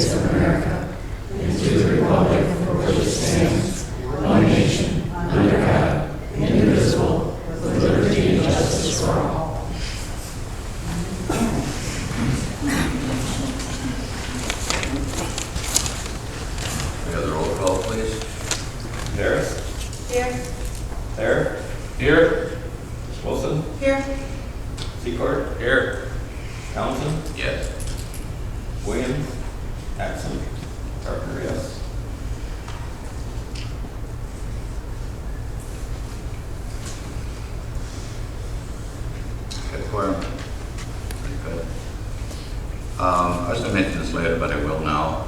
States of America and to the republic for which it stands, one nation, under God, indivisible, with liberty and justice for all. We have the roll call, please. Harris? Here. There? Here. Wilson? Here. Secord? Here. Townsend? Yes. Williams? Absent. Carpenter, yes. Good quorum. Pretty good. I was going to mention this later, but I will now.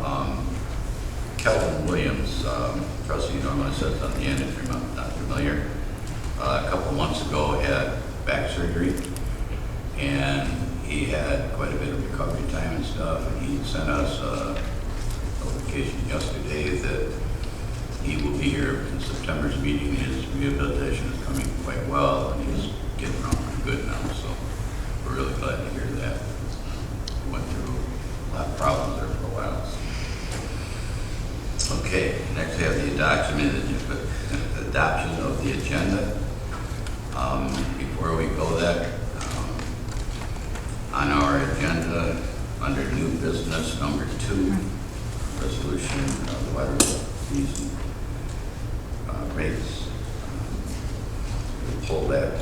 Kelvin Williams, trustee normally says on the end if you're not familiar, a couple months ago had back surgery, and he had quite a bit of recovery time and stuff, and he sent us a notification yesterday that he will be here in September's meeting. His rehabilitation is coming quite well, and he's getting around pretty good now, so we're really glad to hear that. He went through a lot of problems there for a while. So. Okay, next we have the adoption of the agenda. Before we go there, on our agenda, under new business number 2, resolution of water fees and rates. We'll pull that.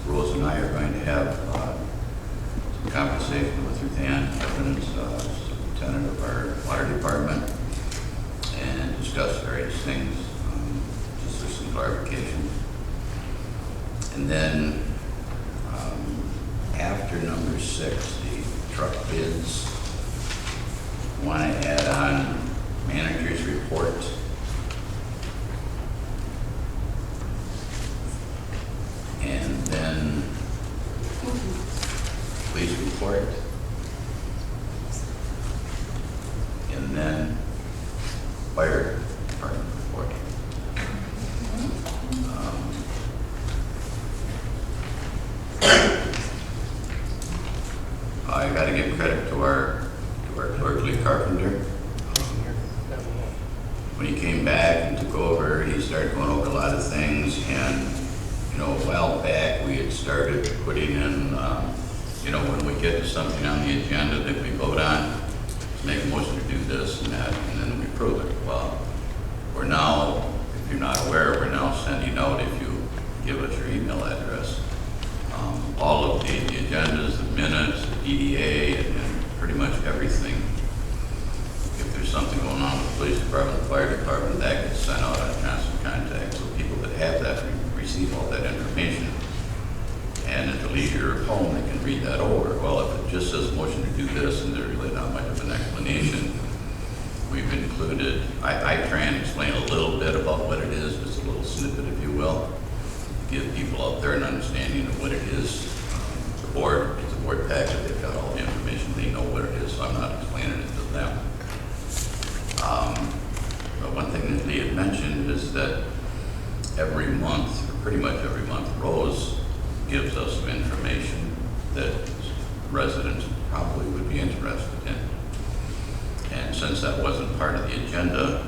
Rose and I are going to have some conversation with Ruthann Evans, superintendent of our water department, and discuss various things, just for some clarification. And then after number 6, the truck bids, want to add on manager's report. And then police report. And then fire department report. I got to give credit to our clerk, Lee Carpenter. When he came back and took over, he started going over a lot of things, and a while back we had started putting in, when we get to something on the agenda that we vote on, make a motion to do this and that, and then we approve it. Well, we're now, if you're not aware, we're now sending out, if you give us your email address, all of the agendas, the minutes, the EDA, and pretty much everything. If there's something going on with the police department, the fire department, that gets sent out on constant contact. So people that have that receive all that information. And at the leisure of home, they can read that over. Well, if it just says motion to do this and there's really not much of an explanation, we've included, I try and explain a little bit about what it is, just a little snippet, if you will, to give people out there an understanding of what it is. The board, it's a board packet, they've got all the information, they know what it is, so I'm not explaining it to them. But one thing that Lee had mentioned is that every month, or pretty much every month, Rose gives us some information that residents probably would be interested in. And since that wasn't part of the agenda,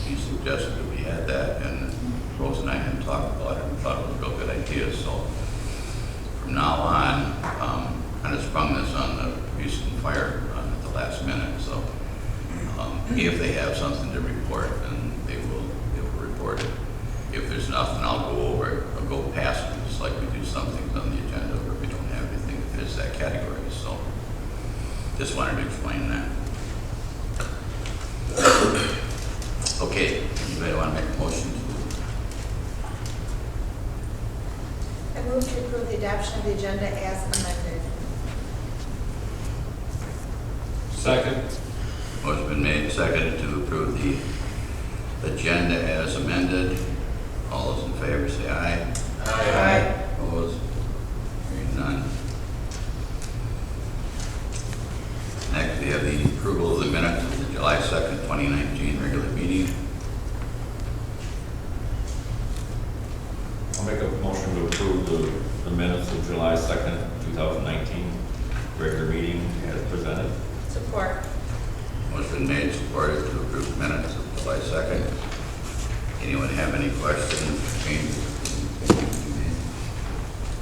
he suggested that we had that, and Rose and I had talked about it and thought it was a real good idea. So from now on, kind of sprung this on the recent fire at the last minute. So if they have something to report, then they will report it. If there's nothing, I'll go over it or go past it, just like we do some things on the agenda where we don't have anything that fits that category. So just wanted to explain that. Okay, anybody want to make a motion? I move to approve the adoption of the agenda as amended. Second. Motion been made, seconded to approve the agenda as amended. All those in favor say aye. Aye. Opposed? Hearing none. Next, we have the approval of the minutes of the July 2nd, 2019 regular meeting. I'll make a motion to approve the minutes of July 2nd, 2019 regular meeting as presented. Support. Motion been made, supported to approve the minutes of July 2nd. Anyone have any questions, changes?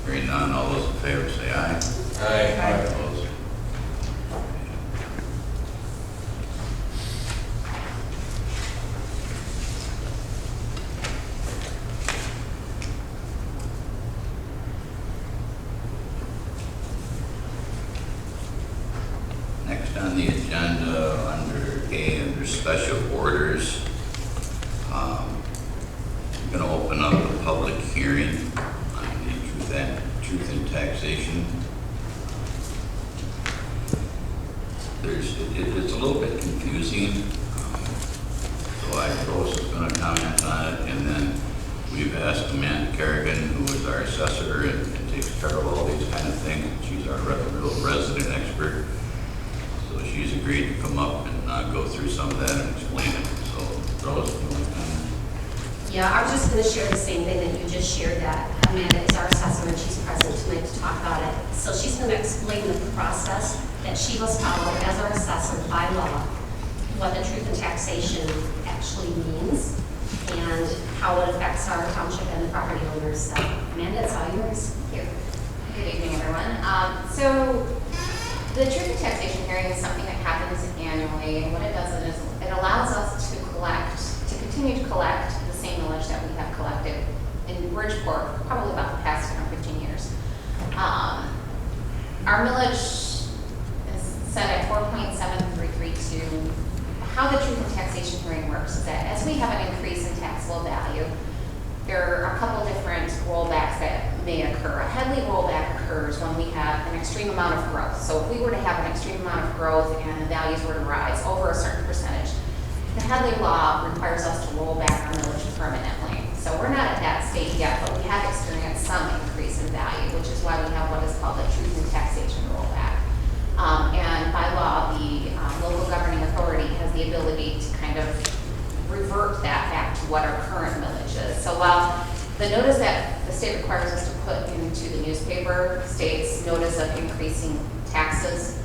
Hearing none, all those in favor say aye. Aye. Opposed? Next on the agenda, under A, under special orders, we're going to open up a public hearing on the truth in taxation. It's a little bit confusing, so Rose is going to comment on it, and then we've asked Amanda Kerrigan, who is our assessor and takes care of all these kind of things. She's our real resident expert. So she's agreed to come up and go through some of that and explain it. So, Rose, you want to comment? Yeah, I was just going to share the same thing that you just shared, that Amanda is our assessor and she's present tonight to talk about it. So she's going to explain the process that she must follow as our assessor by law, what the truth in taxation actually means, and how it affects our township and the property owners. So, Amanda, it's all yours. Thank you. Good evening, everyone. So the truth in taxation hearing is something that happens annually, and what it does is it allows us to continue to collect the same millage that we have collected in Bridgeport probably about the past 10 or 15 years. Our millage is set at 4.7332. How the truth in taxation hearing works is that as we have an increase in taxable value, there are a couple different rollbacks that may occur. A Headley rollback occurs when we have an extreme amount of growth. So if we were to have an extreme amount of growth and the values were to rise over a certain percentage, the Headley law requires us to roll back our millage permanently. So we're not at that state yet, but we have experienced some increase in value, which is why we have what is called a truth in taxation rollback. And by law, the local governing authority has the ability to kind of revert that back to what our current millage is. So while the notice that the state requires us to put into the newspaper states notice of increasing taxes,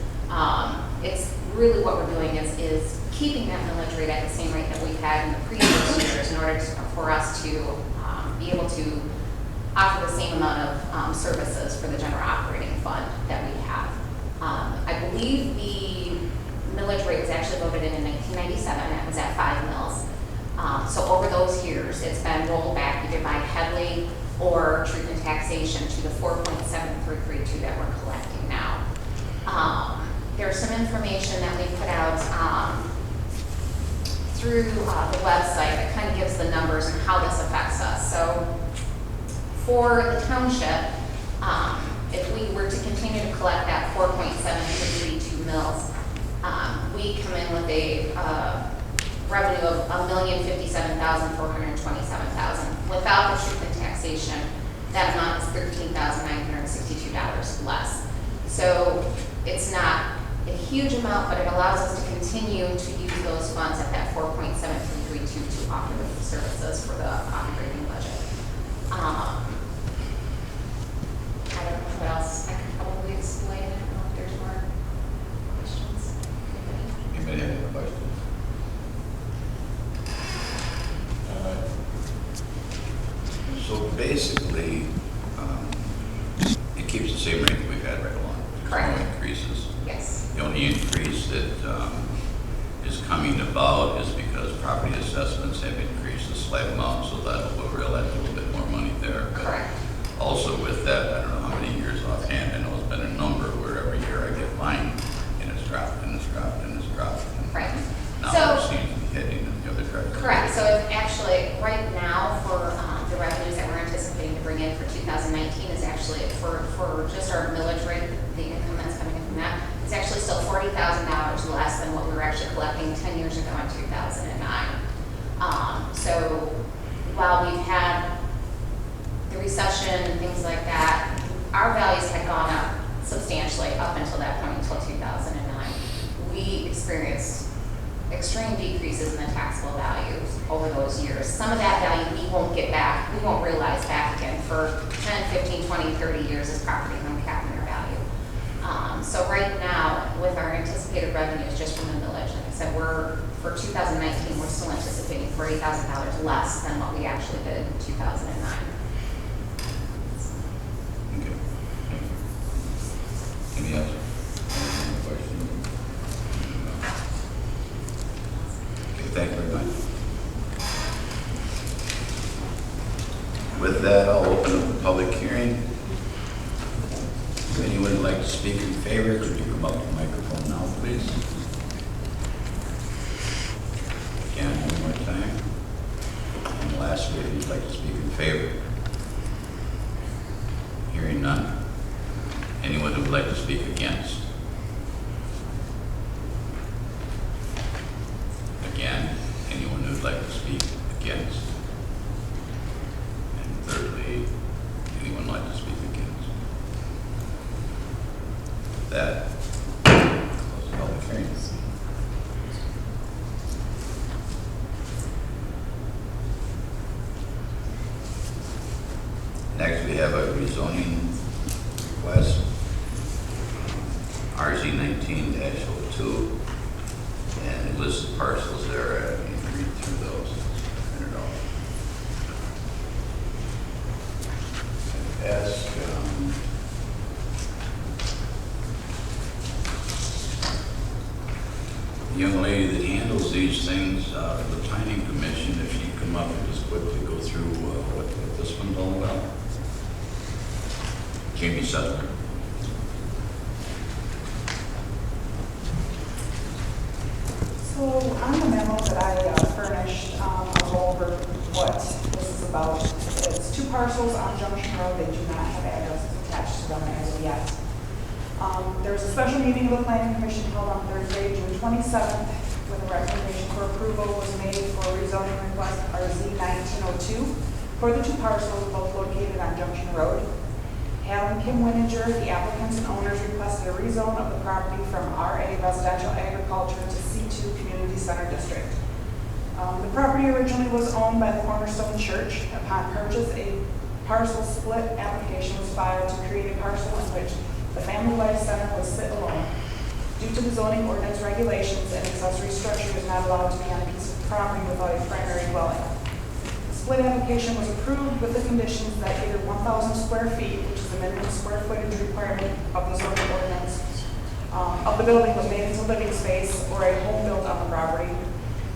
it's really what we're doing is keeping that millage rate at the same rate that we've had in the previous years in order for us to be able to offer the same amount of services for the general operating fund that we have. I believe the millage rate was actually voted in 1997. That was at 5 mills. So over those years, it's been rolled back either by Headley or truth in taxation to the 4.7332 that we're collecting now. There's some information that we put out through the website that kind of gives the numbers and how this affects us. So for the township, if we were to continue to collect that 4.7332 mills, we come in with a revenue of $1,057,427,000. Without the truth in taxation, that amount is $13,962 less. So it's not a huge amount, but it allows us to continue to use those funds at that 4.7332 to offer the services for the operating budget. I don't know what else I could probably explain. I don't know if there's more questions. Anybody have any questions? So basically, it keeps the same rate that we've had right along. There's Correct. no increases. Yes. The only increase that is coming about is because property assessments have increased a slight amount, so that will realize a little bit more money there. But Correct. also with that, I don't know how many years offhand, I know it's been a number where every year I get mine and it's dropped and it's dropped and it's dropped. Right. Now So- it seems to be heading in the other direction. Correct. So it's actually, right now, for the revenues that we're anticipating to bring in for 2019 is actually, for just our millage rate, the income that's coming in from that, it's actually still $40,000 less than what we were actually collecting 10 years ago in 2009. So while we've had the recession and things like that, our values had gone up substantially up until that point, until 2009. We experienced extreme decreases in the taxable values over those years. Some of that value we won't get back, we won't realize back again for 10, 15, 20, 30 years as property uncapping their value. So right now, with our anticipated revenues just from the millage, like I said, for 2019, we're still anticipating $40,000 less than what we actually did in 2009. Okay. Any other questions? Okay, thank you very much. With that, I'll open up the public hearing. If anyone would like to speak in favor, could you come up to the microphone now, please? Again, one more time. And lastly, if you'd like to speak in favor. Hearing none. Anyone who would like to speak against? Again, anyone who would like to speak against? And thirdly, anyone like to speak against? That close the public hearing. Next, we have a rezoning request, RZ 19-02, and it lists the parcels there. You can read through those. Ask the young lady that handles these things, the planning commission, if she'd come up and just quickly go through what this one's all about. Jamie Sutton. So on the memo that I furnished, I'll go over what this is about. It's 2 parcels on Junction Road. They do not have addresses attached to them as of yet. There was a special meeting of the Planning Commission held on Thursday, June 27th, when a recommendation for approval was made for rezoning request RZ 1902 for the 2 parcels both located on Junction Road. Hal and Kim Wininger, the applicants and owners, requested a rezone of the property from RA Residential Agriculture to C2 Community Center District. The property originally was owned by the Cornerstone Church. Upon purchase, a parcel split application was filed to create a parcel in which the Family Life Center will sit alone. Due to the zoning ordinance regulations, an accessory structure is not allowed to be on a piece of property without a primary dwelling. The split application was approved with the conditions that either 1,000 square feet, which is the minimum square footage requirement of the zoning ordinance, of the building was made into living space or a home built on the property,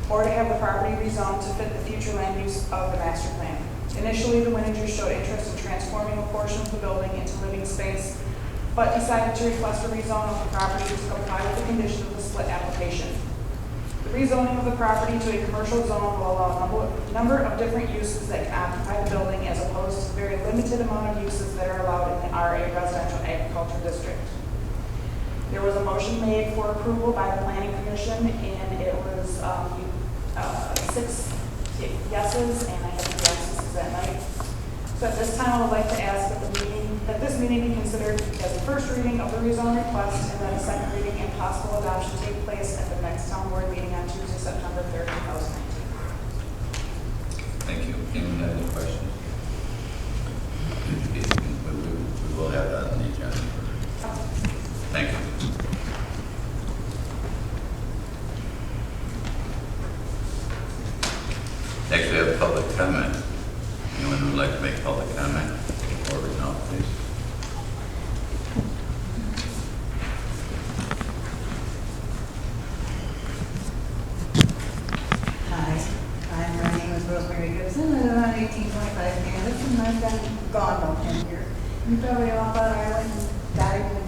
or to have the property rezoned to fit the future land use of the master plan. Initially, the Winingers showed interest in transforming a portion of the building into living space, but decided to request a rezone of the property to comply with the conditions of the split application. The rezoning of the property to a commercial zone will allow a number of different uses that can occupy the building, as opposed to the very limited amount of uses that are allowed in the RA Residential Agriculture District. There was a motion made for approval by the Planning Commission, and it was 6 yeses, and I have 2 yeses that night. So at this time, I would like to ask that this meeting be considered as a first reading of the rezone request, and then a second reading and possible adoption take place at the next town board meeting on Tuesday, September 3rd, 2019. Thank you. Anyone have any questions? We will have that on the agenda. Thank you. Next, we have public comment. Anyone who would like to make public comment, come forward now, please. Hi, my name is Rosemary Gibson. I live on 1825 Candace, and I've been gone about 10 years. You probably all thought I went and died with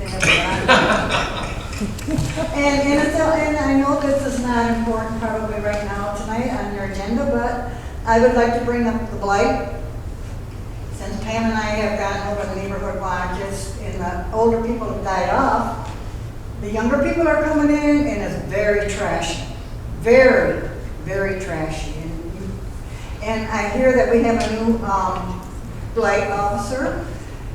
and I know this is not important probably right now tonight on your agenda, but I would like to bring up the blight. Since Pam and I have gotten over the neighborhood watches and the older people have died off, the younger people are coming in, and it's very trashy. Very, very trashy. And I hear that we have a new blight officer,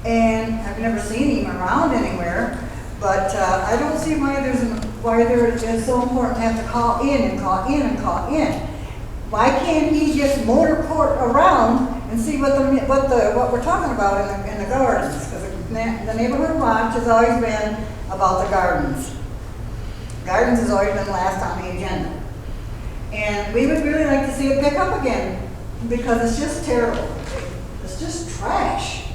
and I've never seen him around anywhere, but I don't see why there is so important to have to call in and call in and call in. Why can't he just motor court around and see what we're talking about in the gardens? Because the neighborhood watch has always been about the gardens. Gardens has always been last on the agenda. And we would really like to see it pick up again, because it's just terrible. It's just trash.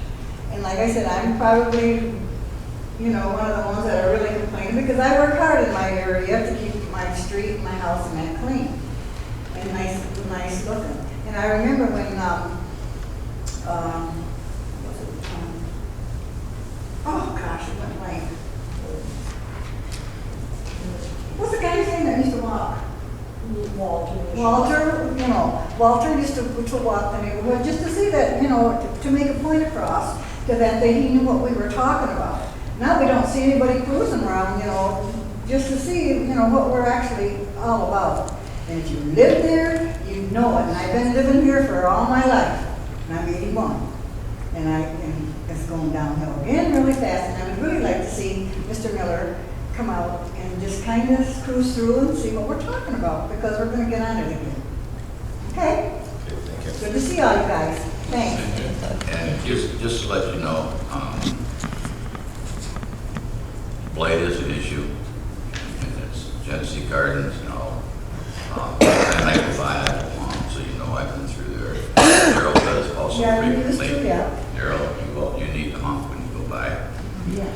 And like I said, I'm probably, you know, one of the ones that are really complaining, because I work hard in my area to keep my street and my house and that clean and nice looking. And I remember when, oh gosh, it went blank. What's the guy's name that used to walk? Walter, you know, Walter used to walk the neighborhood just to see that, you know, to make a point across, to that he knew what we were talking about. Now we don't see anybody cruising around, you know, just to see, you know, what we're actually all about. And if you live there, you know it. And I've been living here for all my life, and I'm 81. And it's going downhill again really fast, and I would really like to see Mr. Miller come out and just kind of cruise through and see what we're talking about, because we're going to get on it again. Okay? Good to see all you guys. Thanks. And just to let you know, blight is an issue. And it's Genesee Gardens, you know. And I go by that long, so you know I've been through there. Daryl does also frequently. Daryl, you need to honk when you go by. Yes.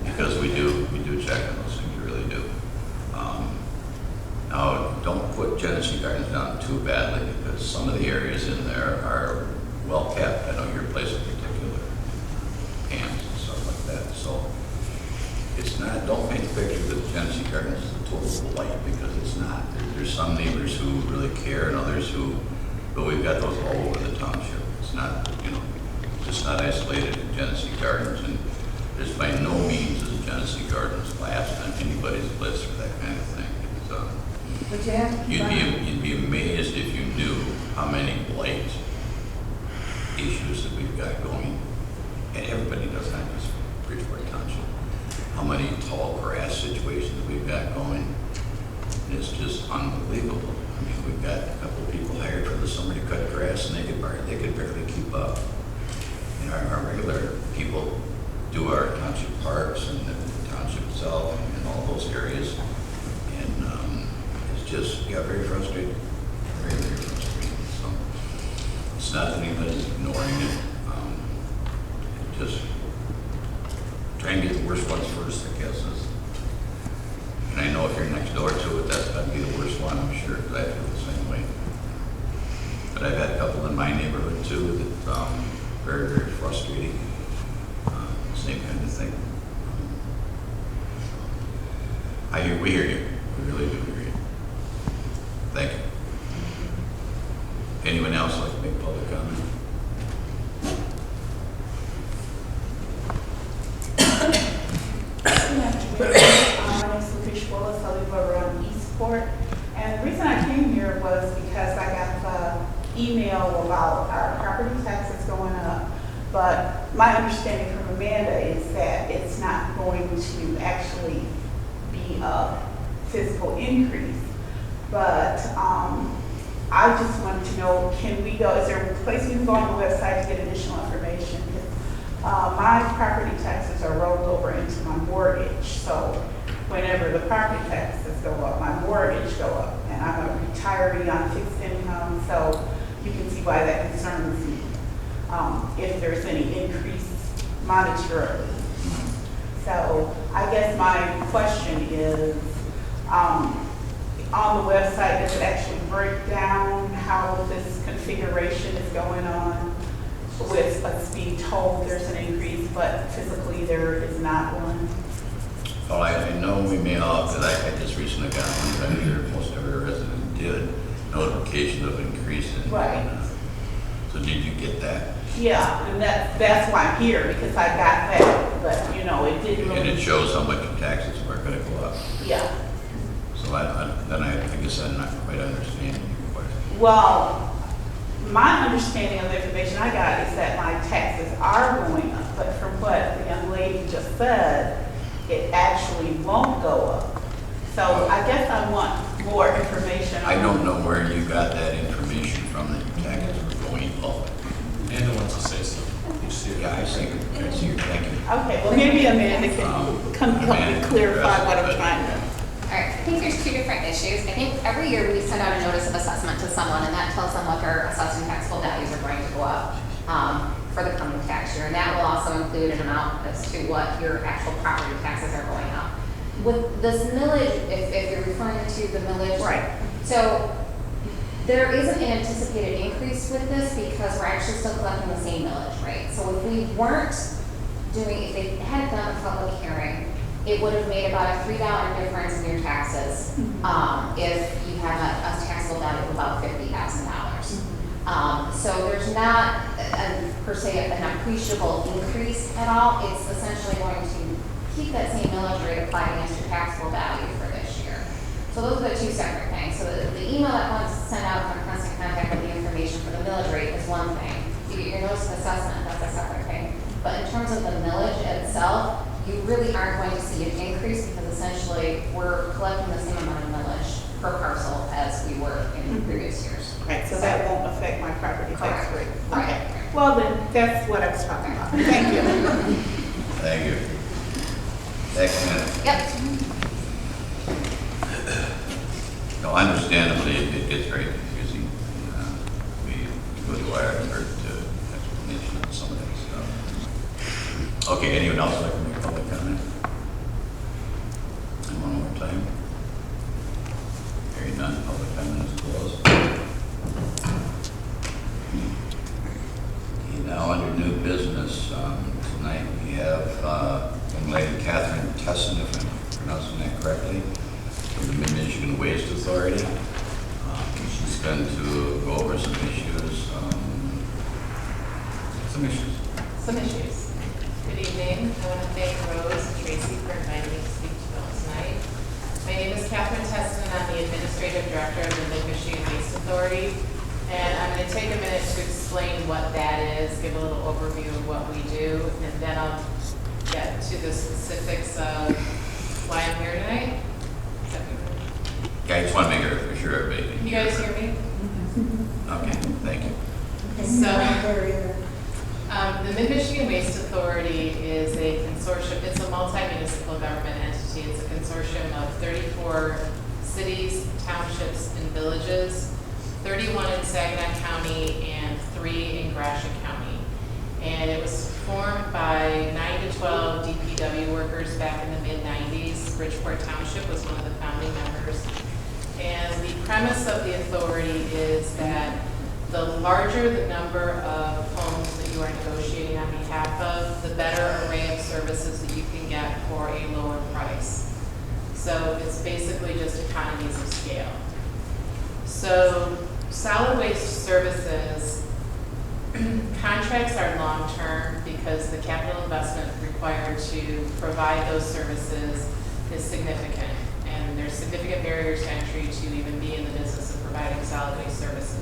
Because we do check on those things, we really do. Now, don't put Genesee Gardens down too badly, because some of the areas in there are well kept. I know your place in particular, camps and stuff like that. So it's not, don't paint the picture that Genesee Gardens is a total blight, because it's not. There's some neighbors who really care and others who, but we've got those all over the township. It's not, you know, just not isolated to Genesee Gardens, and there's by no means is Genesee Gardens last on anybody's list for that kind of thing. But you have to You'd be amazed if you knew how many blight issues that we've got going, and everybody does, not just Bridgeport Township. How many tall grass situations we've got going, and it's just unbelievable. I mean, we've got a couple of people hired for the summer to cut grass, and they could barely keep up. And our regular people do our township parks and the township itself and all those areas. And it's just, yeah, very frustrating. Very, very frustrating. So it's not that anybody's ignoring it. Just try and get the worst ones first, I guess. And I know if you're next door to it, that's got to be the worst one, I'm sure, because I feel the same way. But I've had a couple in my neighborhood too that very, very frustrating. Same kind of thing. We hear you. We really do hear you. Thank you. Anyone else like to make public comment? I live over on Eastport, and the reason I came here was because I got the email about our property taxes going up, but my understanding from Amanda is that it's not going to actually be a physical increase, but I just wanted to know, can we go, is there a place we can go on the website to get additional information? My property taxes are rolled over into my mortgage, so whenever the property taxes go up, my mortgage go up, and I'm a retiree on fixed income, so you can see why that concerns me, if there's any increase monetarily. So I guess my question is, on the website, does it actually break down how this configuration is going on? With us being told there's an increase, but physically there is not one? Well, I know we may all, because I just recently got one, I'm sure most every resident did, notification of increase in. Right. So did you get that? Yeah, and that's why I'm here, because I got that, but you know, it didn't really. And it shows how much your taxes are going to go up. Yeah. So I guess I'm not quite understanding your question. Well, my understanding of the information I got is that my taxes are going up, but from what the young lady just said, it actually won't go up. So I guess I want more information. I don't know where you got that information from, that your taxes were going up. Amanda wants to say something. You see it? Yeah, I see you. Thank you. Okay, well, maybe Amanda can help me clarify what I'm trying to. All right, think there's two different issues. I think every year we send out a notice of assessment to someone, and that tells them what their assessed and taxable values are going to go up for the coming tax year. And that will also include an amount as to what your actual property taxes are going up. With this millage, if you're referring to the millage. Right. So there isn't an anticipated increase with this because we're actually still collecting the same millage rate. So if we weren't doing, if they hadn't done a public hearing, it would have made about a $3 difference in your taxes if you have a taxable value of about $50,000. So there's not per se an appreciable increase at all. It's essentially going to keep that same millage rate applied against your taxable value for this year. So those are the two separate things. So the email that wants to send out from constant contact with the information for the millage rate is one thing. You get your notice of assessment, that's a separate thing. But in terms of the millage itself, you really aren't going to see an increase because essentially we're collecting the same amount of millage per parcel as we were in previous years. Right, so that won't affect my property tax Correct. rate. Right. Okay, well then, that's what I was talking about. Thank you. Thank you. Next minute. Yep. No, understandably, it gets very confusing. We go to our expert explanation of some of that stuff. Okay, anyone else like to make public comment? And one more time. Hearing none, public comment is closed. Okay, now under new business, tonight we have young lady Katharine Tessin, if I'm pronouncing that correctly, from the Mid-Michigan Waste Authority. She's going to go over some issues. Good evening. I want to thank Rose and Tracy for inviting me to speak to you all tonight. My name is Katharine Tessin, and I'm the Administrative Director of the Mid-Michigan Waste Authority. And I'm going to take a minute to explain what that is, give a little overview of what we do, and then I'll get to the specifics of why I'm here tonight. Is that good? Yeah, I just want to make it for sure everybody can Can you guys hear me? Okay, thank you. The Mid-Michigan Waste Authority is a consortium, it's a multi-municipal government entity. It's a consortium of 34 cities, townships, and villages, 31 in Saginaw County and 3 in Gratiot County. And it was formed by 9 to 12 DPW workers back in the mid-90s. Bridgeport Township was one of the founding members. And the premise of the authority is that the larger the number of homes that you are negotiating on behalf of, the better array of services that you can get for a lower price. So it's basically just economies of scale. So solid waste services, contracts are long-term because the capital investment required to provide those services is significant. And there's significant barriers to entry to even be in the business of providing solid waste services.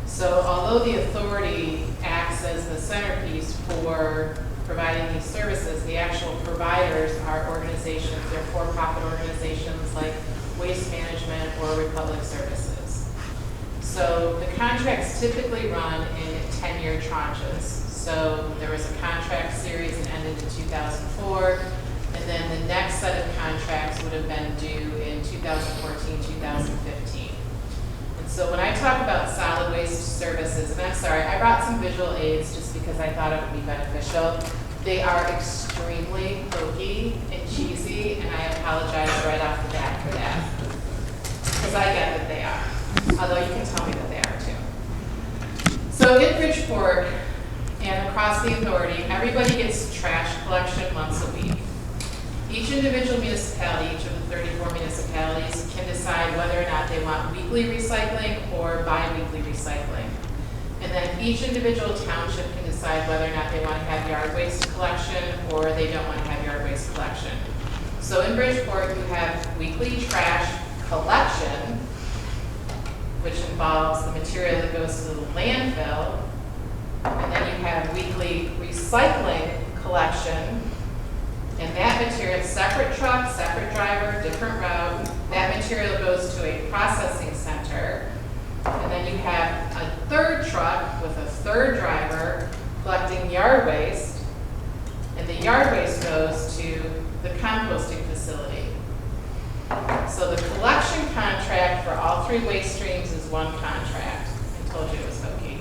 So although the authority acts as the centerpiece for providing these services, the actual providers are organizations, they're for-profit organizations like Waste Management or Republic Services. So the contracts typically run in 10-year tranches. So there was a contract series that ended in 2004, and then the next set of contracts would have been due in 2014, 2015. So when I talk about solid waste services, and I'm sorry, I brought some visual aids just because I thought it would be beneficial. They are extremely hokey and cheesy, and I apologize right off the bat for that. Because I get that they are, although you can tell me that they are too. So in Bridgeport and across the authority, everybody gets trash collection once a week. Each individual municipality, each of the 34 municipalities, can decide whether or not they want weekly recycling or bi-weekly recycling. And then each individual township can decide whether or not they want to have yard waste collection or they don't want to have yard waste collection. So in Bridgeport, you have weekly trash collection, which involves the material that goes to the landfill. And then you have weekly recycling collection. And that material, separate truck, separate driver, different route, that material goes to a processing center. And then you have a third truck with a third driver collecting yard waste. And the yard waste goes to the composting facility. So the three waste streams is one contract. I told you it was hokey.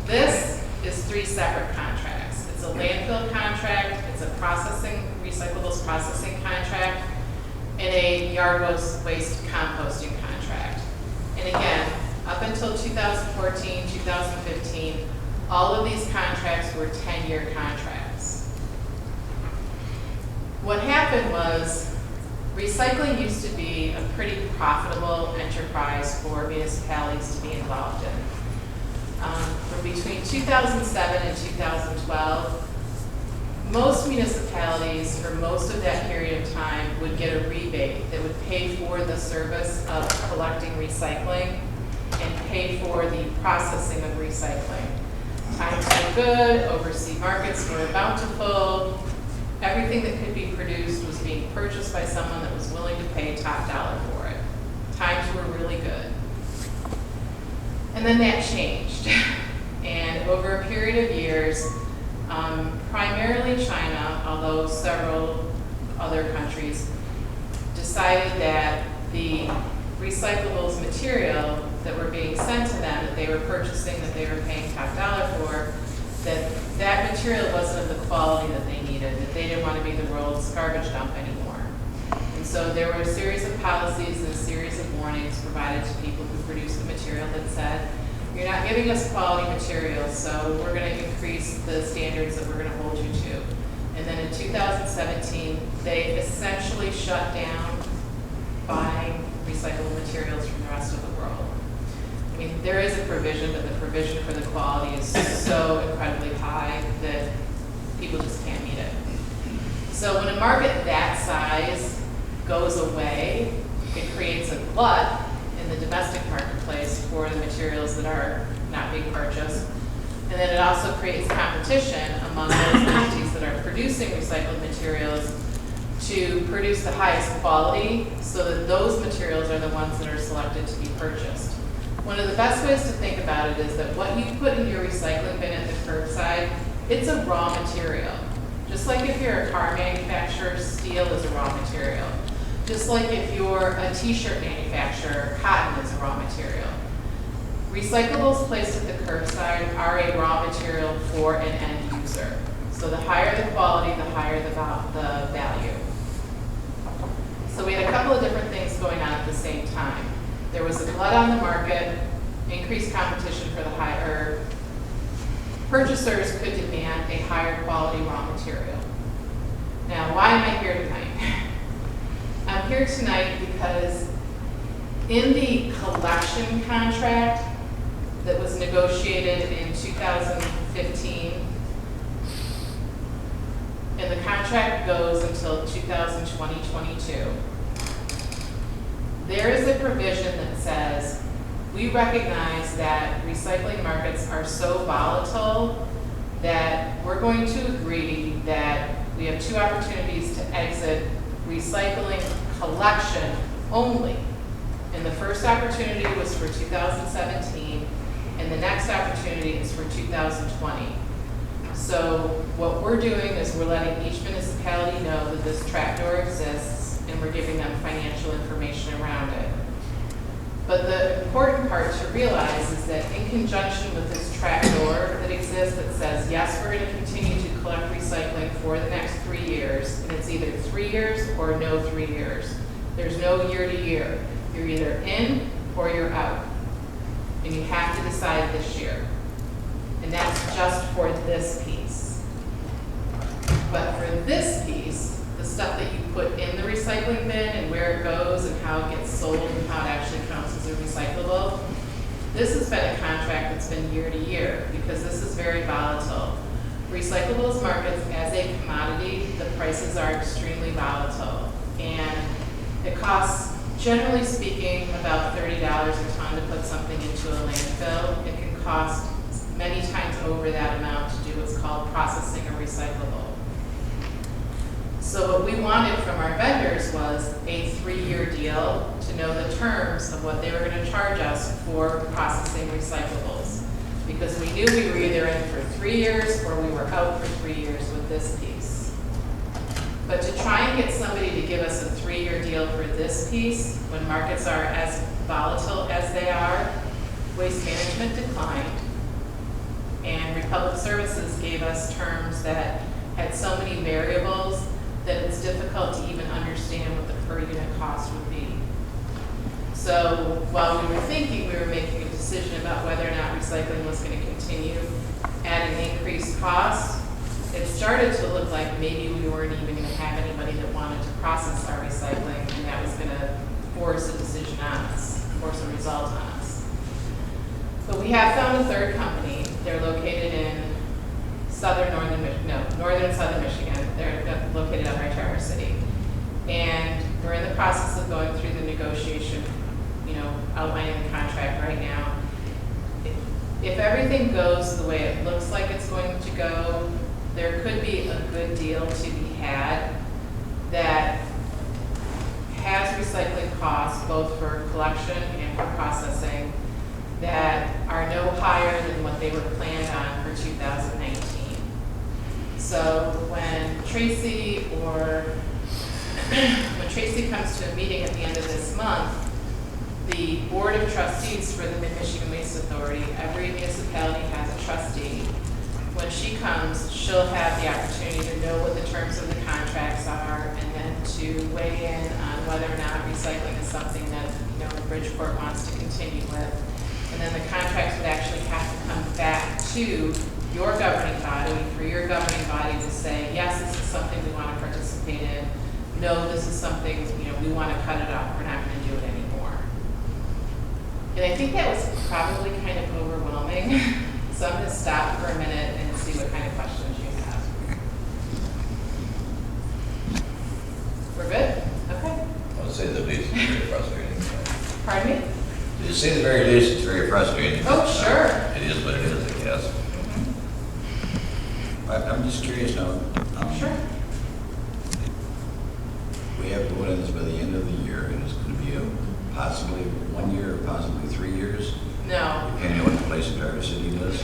This is three separate contracts. It's a landfill contract, it's a recyclables processing contract, and a yard waste composting contract. And again, up until 2014, 2015, all of these contracts were 10-year contracts. What happened was, recycling used to be a pretty profitable enterprise for municipalities to be involved in. From between 2007 and 2012, most municipalities, for most of that period of time, would get a rebate that would pay for the service of collecting recycling and pay for the processing of recycling. Times were good, overseas markets were bountiful, everything that could be produced was being purchased by someone that was willing to pay top dollar for it. Times were really good. And then that changed. And over a period of years, primarily China, although several other countries, decided that the recyclables material that were being sent to them, that they were purchasing, that they were paying top dollar for, that material wasn't of the quality that they needed, that they didn't want to be the world's garbage dump anymore. And so there were a series of policies and a series of warnings provided to people who produced the material that said, you're not giving us quality materials, so we're going to increase the standards that we're going to hold you to. And then in 2017, they essentially shut down buying recyclable materials from the rest of the world. I mean, there is a provision, but the provision for the quality is so incredibly high that people just can't meet it. So when a market that size goes away, it creates a glut in the domestic marketplace for the materials that are not being purchased. And then it also creates competition among those entities that are producing recycled materials to produce the highest quality so that those materials are the ones that are selected to be purchased. One of the best ways to think about it is that what you put in your recycling bin at the curbside, it's a raw material. Just like if you're a car manufacturer, steel is a raw material. Just like if you're a t-shirt manufacturer, cotton is a raw material. Recyclables placed at the curbside are a raw material for an end user. So the higher the quality, the higher the value. So we had a couple of different things going on at the same time. There was a glut on the market, increased competition for the higher, purchasers could demand a higher quality raw material. Now, why am I here tonight? I'm here tonight because in the collection contract that was negotiated in 2015, and the contract goes until 2020-22, there is a provision that says, we recognize that recycling markets are so volatile that we're going to agree that we have two opportunities to exit recycling collection only. And the first opportunity was for 2017, and the next opportunity is for 2020. So what we're doing is we're letting each municipality know that this trapdoor exists, and we're giving them financial information around it. But the important part to realize is that in conjunction with this trapdoor that exists that says, yes, we're going to continue to collect recycling for the next 3 years, and it's either 3 years or no 3 years. There's no year to year. You're either in or you're out. And you have to decide this year. And that's just for this piece. But for this piece, the stuff that you put in the recycling bin and where it goes and how it gets sold and how it actually counts as a recyclable, this has been a contract that's been year to year because this is very volatile. Recyclables markets as a commodity, the prices are extremely volatile. And it costs, generally speaking, about $30 a ton to put something into a landfill. It can cost many times over that amount to do what's called processing a recyclable. So what we wanted from our vendors was a 3-year deal to know the terms of what they were going to charge us for processing recyclables. Because we knew we were either in for 3 years or we were out for 3 years with this piece. But to try and get somebody to give us a 3-year deal for this piece, when markets are as volatile as they are, Waste Management declined, and Republic Services gave us terms that had so many variables that it's difficult to even understand what the per unit cost would be. So while we were thinking, we were making a decision about whether or not recycling was going to continue at an increased cost, it started to look like maybe we weren't even going to have anybody that wanted to process our recycling, and that was going to force a decision on us, force a result on us. But we have found a third company. They're located in northern southern Michigan. They're located up by Traverse City. And we're in the process of going through the negotiation, outlining the contract right now. If everything goes the way it looks like it's going to go, there could be a good deal to be had that has recycling costs both for collection and for processing that are no higher than what they were planned on for 2019. So when Tracy comes to a meeting at the end of this month, the Board of Trustees for the Mid-Michigan Waste Authority, every municipality has a trustee. When she comes, she'll have the opportunity to know what the terms of the contracts are and then to weigh in on whether or not recycling is something that, Bridgeport wants to continue with. And then the contracts would actually have to come back to your governing body, for your governing body to say, yes, this is something we want to participate in. No, this is something, we want to cut it off. We're not going to do it anymore. And I think that was probably kind of overwhelming. So I'm going to stop for a minute and see what kind of questions you have. We're good? Okay. I'll say the least, it's very frustrating. Pardon me? To say the very least, it's very frustrating. Oh, sure. It is what it is, I guess. I'm just curious now. Sure. We have to vote on this by the end of the year, and it's going to be possibly 1 year, possibly 3 years, No. depending on what the place in Traverse City does.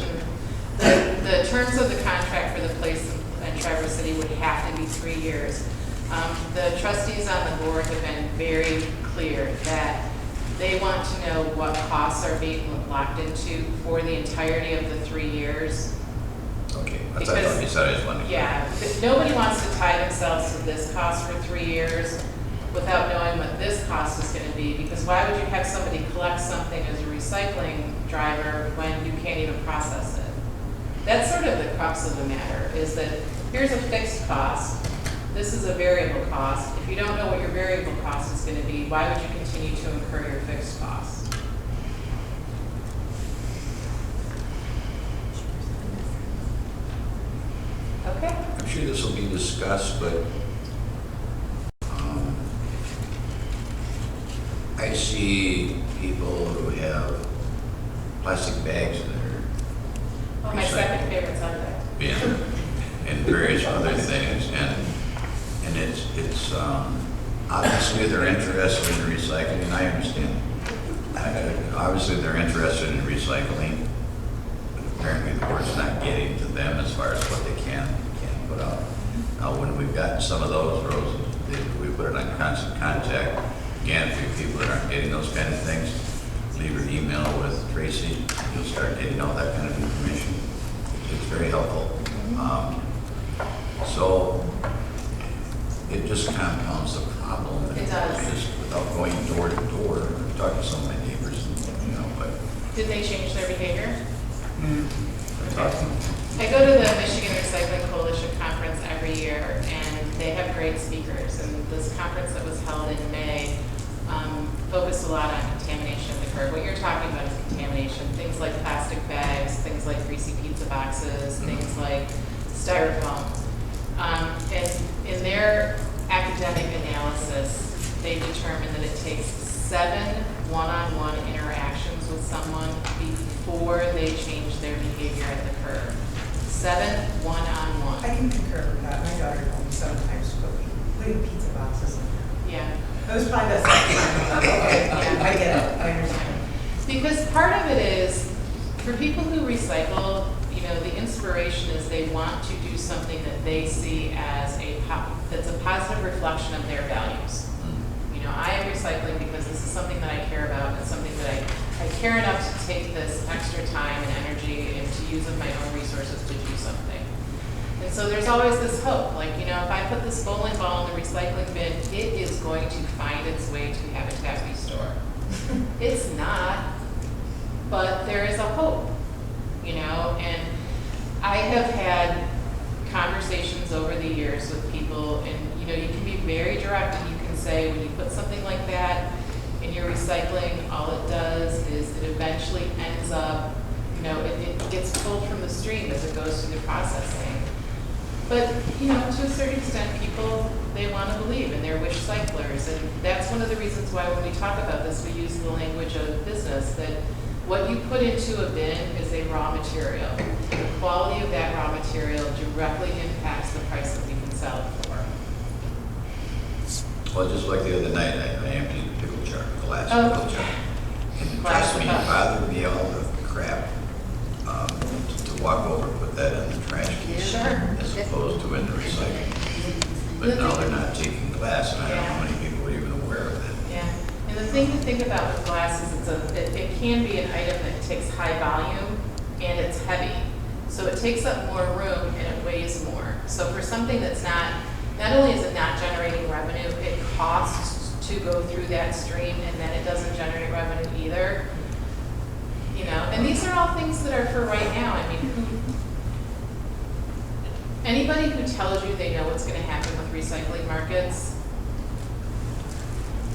The terms of the contract for the place in Traverse City would have to be 3 years. The trustees on the board have been very clear that they want to know what costs are being locked into for the entirety of the 3 years. Okay, I thought you said I just wanted to. Yeah, but nobody wants to tie themselves to this cost for 3 years without knowing what this cost is going to be, because why would you have somebody collect something as a recycling driver when you can't even process it? That's sort of the crux of the matter, is that here's a fixed cost, this is a variable cost. If you don't know what your variable cost is going to be, why would you continue to incur your fixed costs? Okay. I'm sure this will be discussed, but I see people who have plastic bags in their Oh, my second favorite subject. and various other things, and it's obviously they're interested in recycling, and I understand. Obviously they're interested in recycling, but apparently the word's not getting to them as far as what they can put out. Now, when we've got some of those roads, we put it on constant contact. Again, for you people that aren't getting those kind of things, leave your email with Tracy. You'll start getting all that kind of information. It's very helpful. So it just compounds the problem. It does. Just without going door to door, talking to some of my neighbors, but. Did they change their behavior? Talking. I go to the Michigan Recycling Coalition conference every year, and they have great speakers. And this conference that was held in May focused a lot on contamination of the curb. What you're talking about is contamination. Things like plastic bags, things like greasy pizza boxes, things like styrofoam. And in their academic analysis, they determined that it takes 7 one-on-one interactions with someone before they change their behavior at the curb. 7 one-on-one. I can concur with that. My daughter told me sometimes putting pizza boxes in there. Yeah. That was probably the second. Okay, I get it. I understand. Because part of it is, for people who recycle, the inspiration is they want to do something that they see as that's a positive reflection of their values. I am recycling because this is something that I care about and something care enough to take this extra time and energy and to use of my own resources to do something. And so there's always this hope, like, you know, if I put this bowling ball in the recycling bin, it is going to find its way to Habitat Restore. It's not, but there is a hope, you know, and I have had conversations over the years with people, and, you know, you can be very direct and you can say, when you put something like that in your recycling, all it does is it eventually ends up, you know, it gets pulled from the stream as it goes through the processing. But, you know, to a certain extent, people, they want to believe, and they're wish cyclers. And that's one of the reasons why when we talk about this, we use the language of business, that what you put into a bin is a raw material. The quality of that raw material directly impacts the price that we can sell it for. Well, just like the other night, I emptied a pickle jar, glass Oh. pickle jar. And Glass trust me, it cup. bothered me all the crap to walk over and put that in the trash can. Sure. As opposed to in the recycling. But now they're not taking glass, and I don't know how many people are even aware of it. Yeah, and the thing to think about with glass is it can be an item that takes high volume and it's heavy. So it takes up more room and it weighs more. So for something that's not only is it not generating revenue, it costs to go through that stream, and then it doesn't generate revenue either. You know, and these are all things that are for right now. I mean, anybody who tells you they know what's going to happen with recycling markets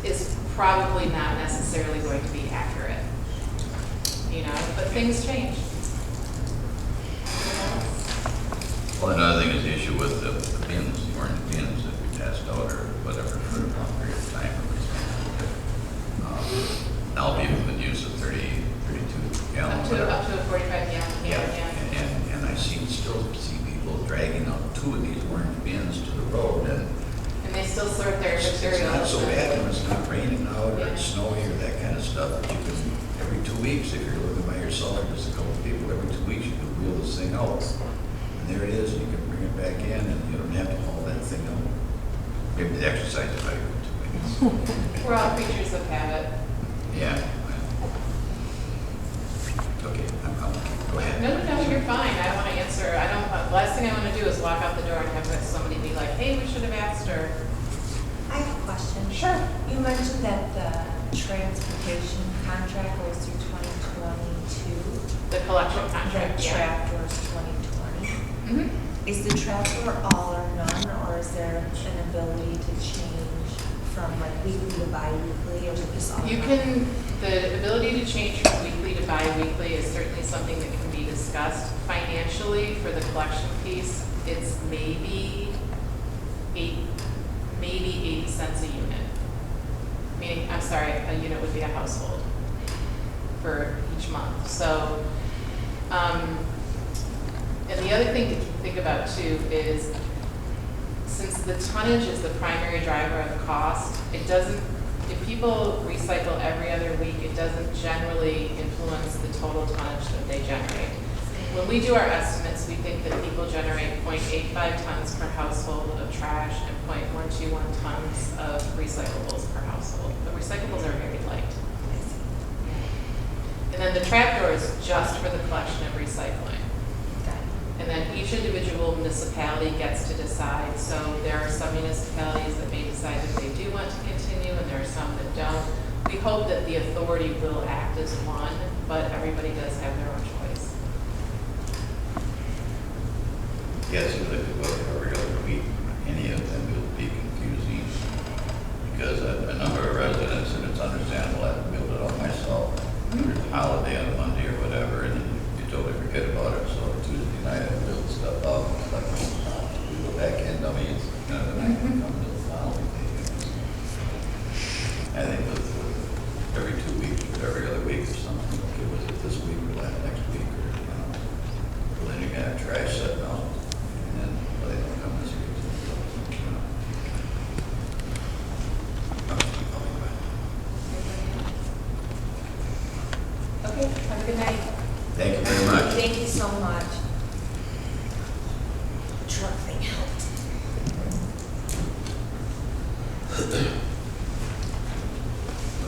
is probably not necessarily going to be accurate. You know, but things change. Well, another thing is the issue with the bins, the orange bins that we passed out or whatever for a long period of time. Now people can use a 32 gallon. Up to a 45 gallon. Yeah. And I still see people dragging out 2 of these orange bins to the road, and And they still sort their it's material. not so bad when it's not raining out or Yeah. it's snowy or that kind of stuff. But you can, every 2 weeks, if you're living by yourself or just a couple of people, every 2 weeks you can wheel this thing out. And there it is, and you can bring it back in, and you don't have to haul that thing out. Maybe the exercise is better for 2 weeks. We're all creatures of habit. Yeah. Okay, go ahead. No, you're fine. I don't want to answer. Last thing I want to do is walk out the door and have somebody be like, hey, we should have asked her. I have a question. Sure. You mentioned that the transportation contract goes through 2022. The collection The contract, yeah. tractor's 2020. Is the tractor all or none, or is there an ability to change from like weekly to bi-weekly, or is it just all? You can, the ability to change from weekly to bi-weekly is certainly something that can be discussed. Financially, for the collection piece, it's maybe 80 cents a unit. Meaning, I'm sorry, a unit would be a household for each month. So, and the other thing to think about too is, since the tonnage is the primary driver of cost, it doesn't, if people recycle every other week, it doesn't generally influence the total tonnage that they generate. When we do our estimates, we think that people generate 0.85 tons per household of trash and 0.121 tons of recyclables per household. But recyclables are very light. And then the trapdoor is just for the collection and recycling. And then each individual municipality gets to decide. So there are some municipalities that may decide that they do want to continue, and there are some that don't. We hope that the authority will act as one, but everybody does have their own choice. Yes, if it was every other week, any of them will be confusing. Because a number of residents, and it's understandable, I build it all myself. There's a holiday on a Monday or whatever, and you totally forget about it. So Tuesday night, I build stuff up, like, we go back in, I mean, it's kind of the night we come to the following day. I think with every 2 weeks, or every other week or something, okay, was it this week or next week, or, you know, well, then you got trash set down, and then, well, they don't come this week, you know. Okay, have a good night. Thank you very much. Thank you so much. The truck thing helped.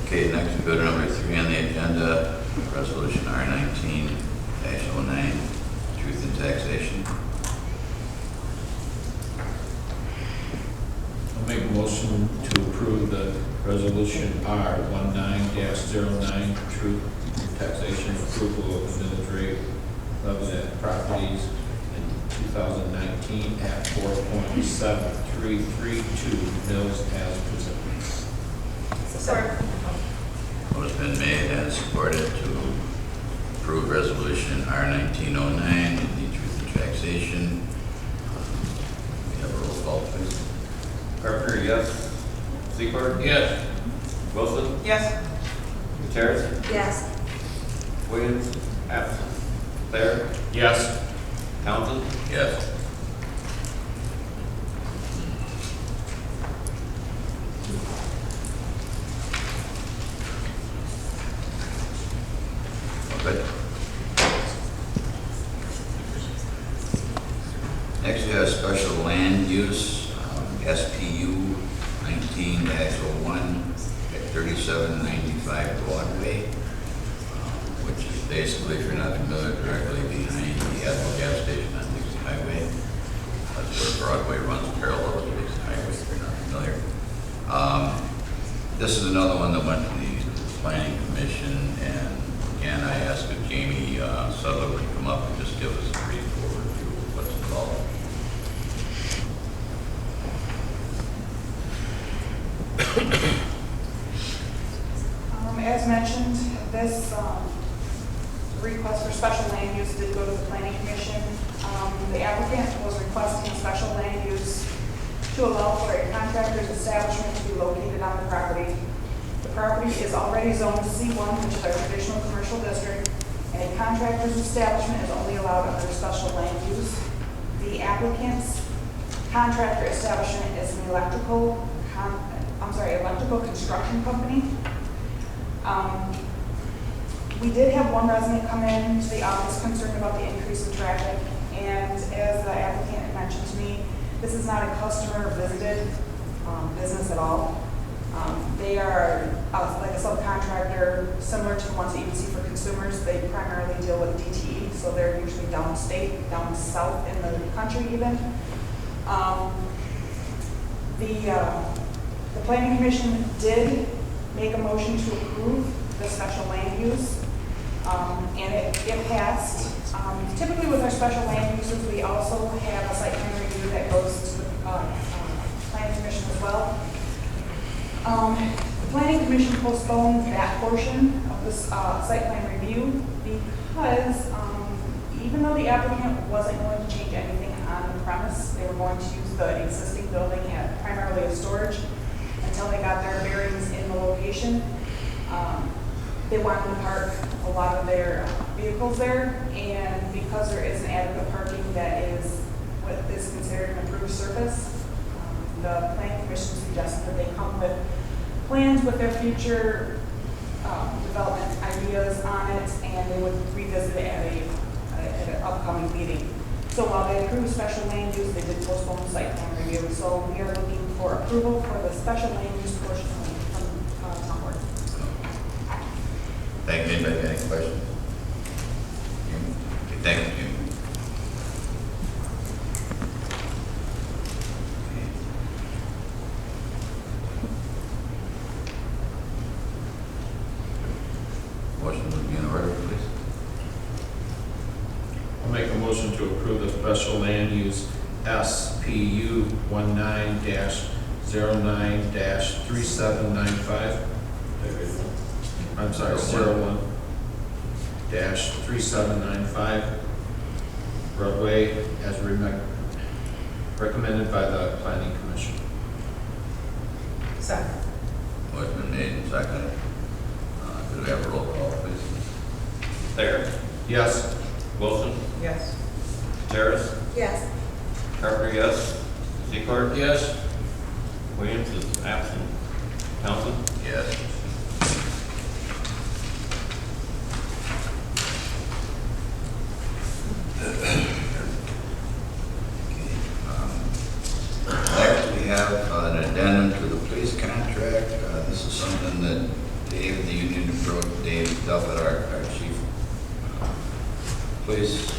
Okay, next we go to number 3 on the agenda, Resolution R19-09, Truth in Taxation. I'll make a motion to approve the resolution R19-09, truth in taxation, approval of the millage rate levied at properties in 2019 at 4.7332 mils as presented. Support. Motion been made and supported to approve resolution R1909, the truth in taxation. We have a roll call, please. Carpenter, yes. Secord? Yes. Wilson? Yes. Gutierrez? Yes. Williams? Absent. Claire? Yes. Townsend? Yes. Good. Next, we have special land use, SPU 19-01 at 3795 Broadway, which is basically, if you're not familiar, directly behind the Addendum gas station on Dixie Highway. That's where Broadway runs parallel to Dixie Highway, if you're not familiar. This is another one that went to the Planning Commission, and again, I asked if Jamie Sutherland would come up and just give us a brief overview of what's involved. As mentioned, this request for special land use did go to the Planning Commission. The applicant was requesting a special land use to allow for a contractor's establishment to be located on the property. The property is already zoned C1, which is our traditional commercial district, and a contractor's establishment is only allowed under special land use. The applicant's contractor establishment is an electrical construction company. We did have one resident come in to the office concerned about the increase in traffic, and as the applicant had mentioned to me, this is not a customer visited business at all. They are like a subcontractor similar to the ones that you can see for consumers. They primarily deal with DTE, so they're usually downstate, down south in the country even. The Planning Commission did make a motion to approve the special land use, and it passed. Typically with our special land uses, we also have a site plan review that goes to the Planning Commission as well. The Planning Commission postponed that portion of this site plan review because even though the applicant wasn't going to change anything on the premise, they were going to use the existing building primarily as storage until they got their bearings in the location. They wanted to park a lot of their vehicles there, and because there isn't adequate parking that is what is considered an improved surface, the Planning Commission suggested that they come with plans with their future development ideas on it, and they would revisit it at an upcoming meeting. So while they approved special land use, they did postpone the site plan review. So we are looking for approval for the special land use portion from town board. Thank you. Anybody got any questions? Okay, thank you, Jim. Motion would be in order, please. I'll make a motion to approve the special land use SPU 19-09-3795. I'm sorry, 01-3795 Broadway as recommended by the Planning Commission. Second. Motion been made and seconded. Could we have a roll call, please? Claire? Yes. Wilson? Yes. Gutierrez? Yes. Carpenter, yes. Secord? Yes. Williams is absent. Townsend? Yes. Next, we have an addendum to the police contract. This is something that Dave, the union, Dave stuff that our chief police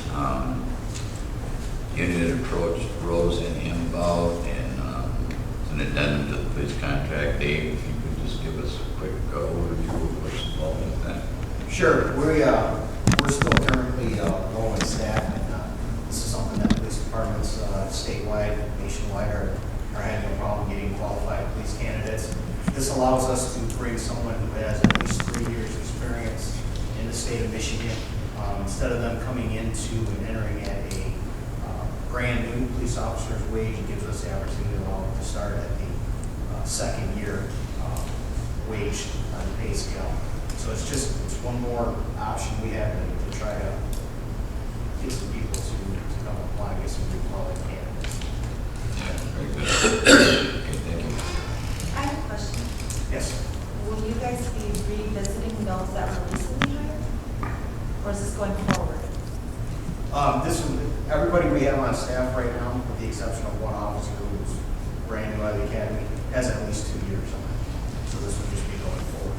unit approached Rose and him about, and it's an addendum to the police contract. Dave, if you could just give us a quick overview of what's involved with that. Sure. We're still currently growing staff, and this is something that police departments statewide, nationwide are having a problem getting qualified police candidates. This allows us to bring someone who has at least 3 years experience in the state of Michigan. Instead of them coming into and entering at a brand new police officer's wage, it gives us the opportunity to allow them to start at the second year wage on the pay scale. So it's one more option we have to try to get some people to come apply and get some good quality candidates. Yeah, very good. Okay, thank you. I have a question. Yes. Will you guys be revisiting those that were recently hired? Or is this going forward? Everybody we have on staff right now, with the exception of one officer who's brand new out of the academy, has at least 2 years on it. So this would just be going forward.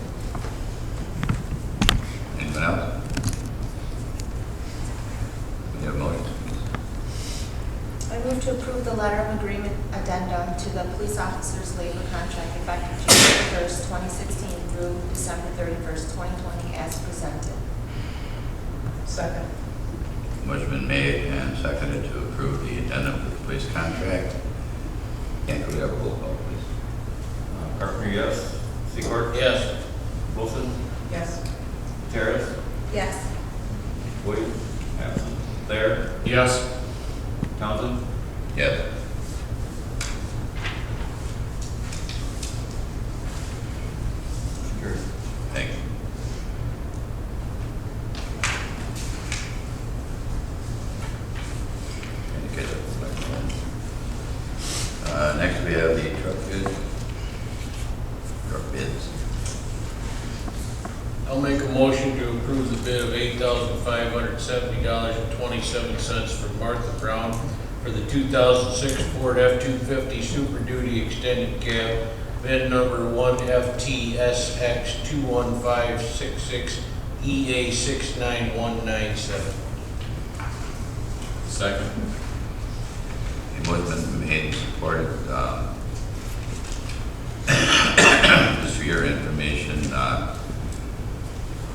Anyone else? We have a motion. I move to approve the letter of agreement addendum to the police officer's labor contract effective January 1st, 2016 through December 31st, 2020 as presented. Second. Motion been made and seconded to approve the addendum to the police contract. Could we have a roll call, please? Carpenter, yes. Secord? Yes. Wilson? Yes. Terrace? Yes. Williams? Absent. Thayer? Yes. Townsend? Yes. Carried. Thank you. Next we have the truck bids. I'll make a motion to approve the bid of $8,570.27 from Martha Brown for the 2006 Ford F-250 Super Duty Extended Cab, bid number 1FTSX21566EA69197. Second. The motion been made and supported. Just for your information,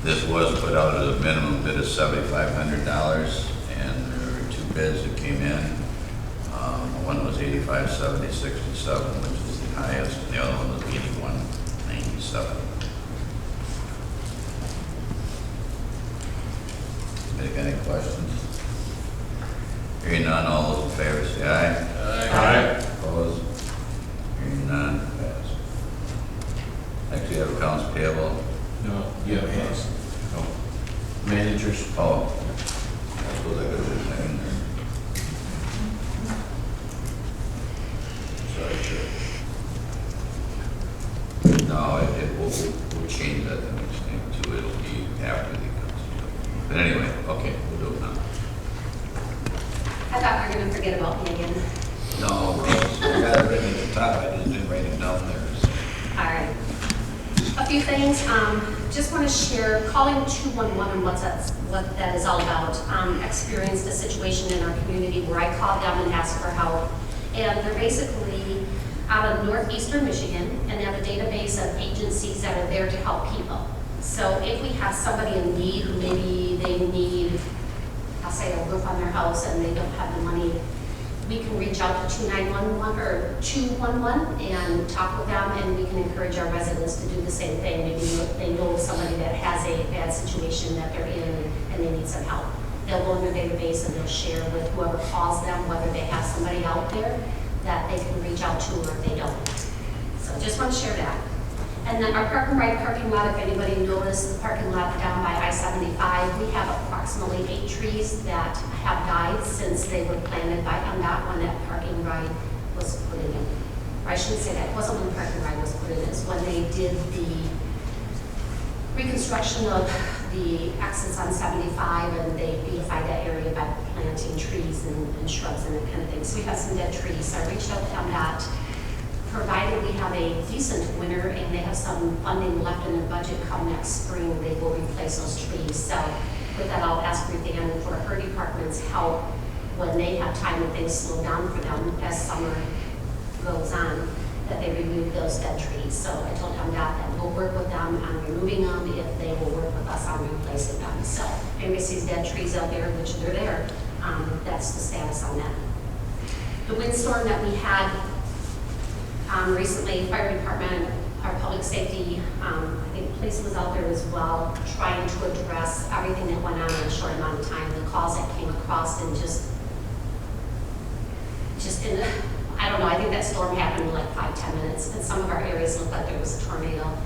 this was put out at a minimum bid of $7,500, and there were 2 bids that came in. One was $85,70.67, which is the highest, and the other one was $81,97. Any questions? Hearing none, all those in favor say aye. Aye. Opposed? Hearing none, passed. Next we have accounts payable. No, yeah, yes. Oh. Managers. Oh. I suppose I could have put that in there. Sorry, sure. No, we'll change that the next thing too. It'll be after the accounts payable. But anyway, okay, we'll do it now. I thought we were going to forget about me again. No, I got it written at the top. I just didn't write it down there. So. All right. A few things. Just want to share, calling 211 and what that is all about. Experienced a situation in our community where I called them and asked for help. And they're basically out of northeastern Michigan, and they have a database of agencies that are there to help people. So if we have somebody in need who maybe they need, I'll say, a roof on their house and they don't have the money, we can reach out to 211 or 211 and talk with them, and we can encourage our residents to do the same thing. Maybe they know somebody that has a bad situation that they're in and they need some help. They'll go in their database and they'll share with whoever calls them whether they have somebody out there that they can reach out to or if they don't. So just want to share that. And then our park and ride parking lot, if anybody noticed, the parking lot down by I-75, we have approximately 8 trees that have died since they were planted by NDOT when that parking ride was put in. Or I shouldn't say that, it wasn't when the parking ride was put in, it's when they did the reconstruction of the exits on 75 and they beautified that area by planting trees and shrubs and that kind of thing. So we have some dead trees. So I reached out to NDOT provided we have a decent winter and they have some funding left in their budget come next spring, they will replace those trees. So with that, I'll ask Ruth Ann for her department's help when they have time and things slow down for them as summer goes on, that they remove those dead trees. So I told MDOT that we'll work with them on removing them if they will work with us on replacing them. So if anybody sees dead trees out there, which they're there, that's the status on that. The windstorm that we had recently, fire department, our public safety, I think police was out there as well, trying to address everything that went on in a short amount of time. The calls that came across and just in, I don't know, I think that storm happened in like 5-10 minutes. And some of our areas looked like there was a tornado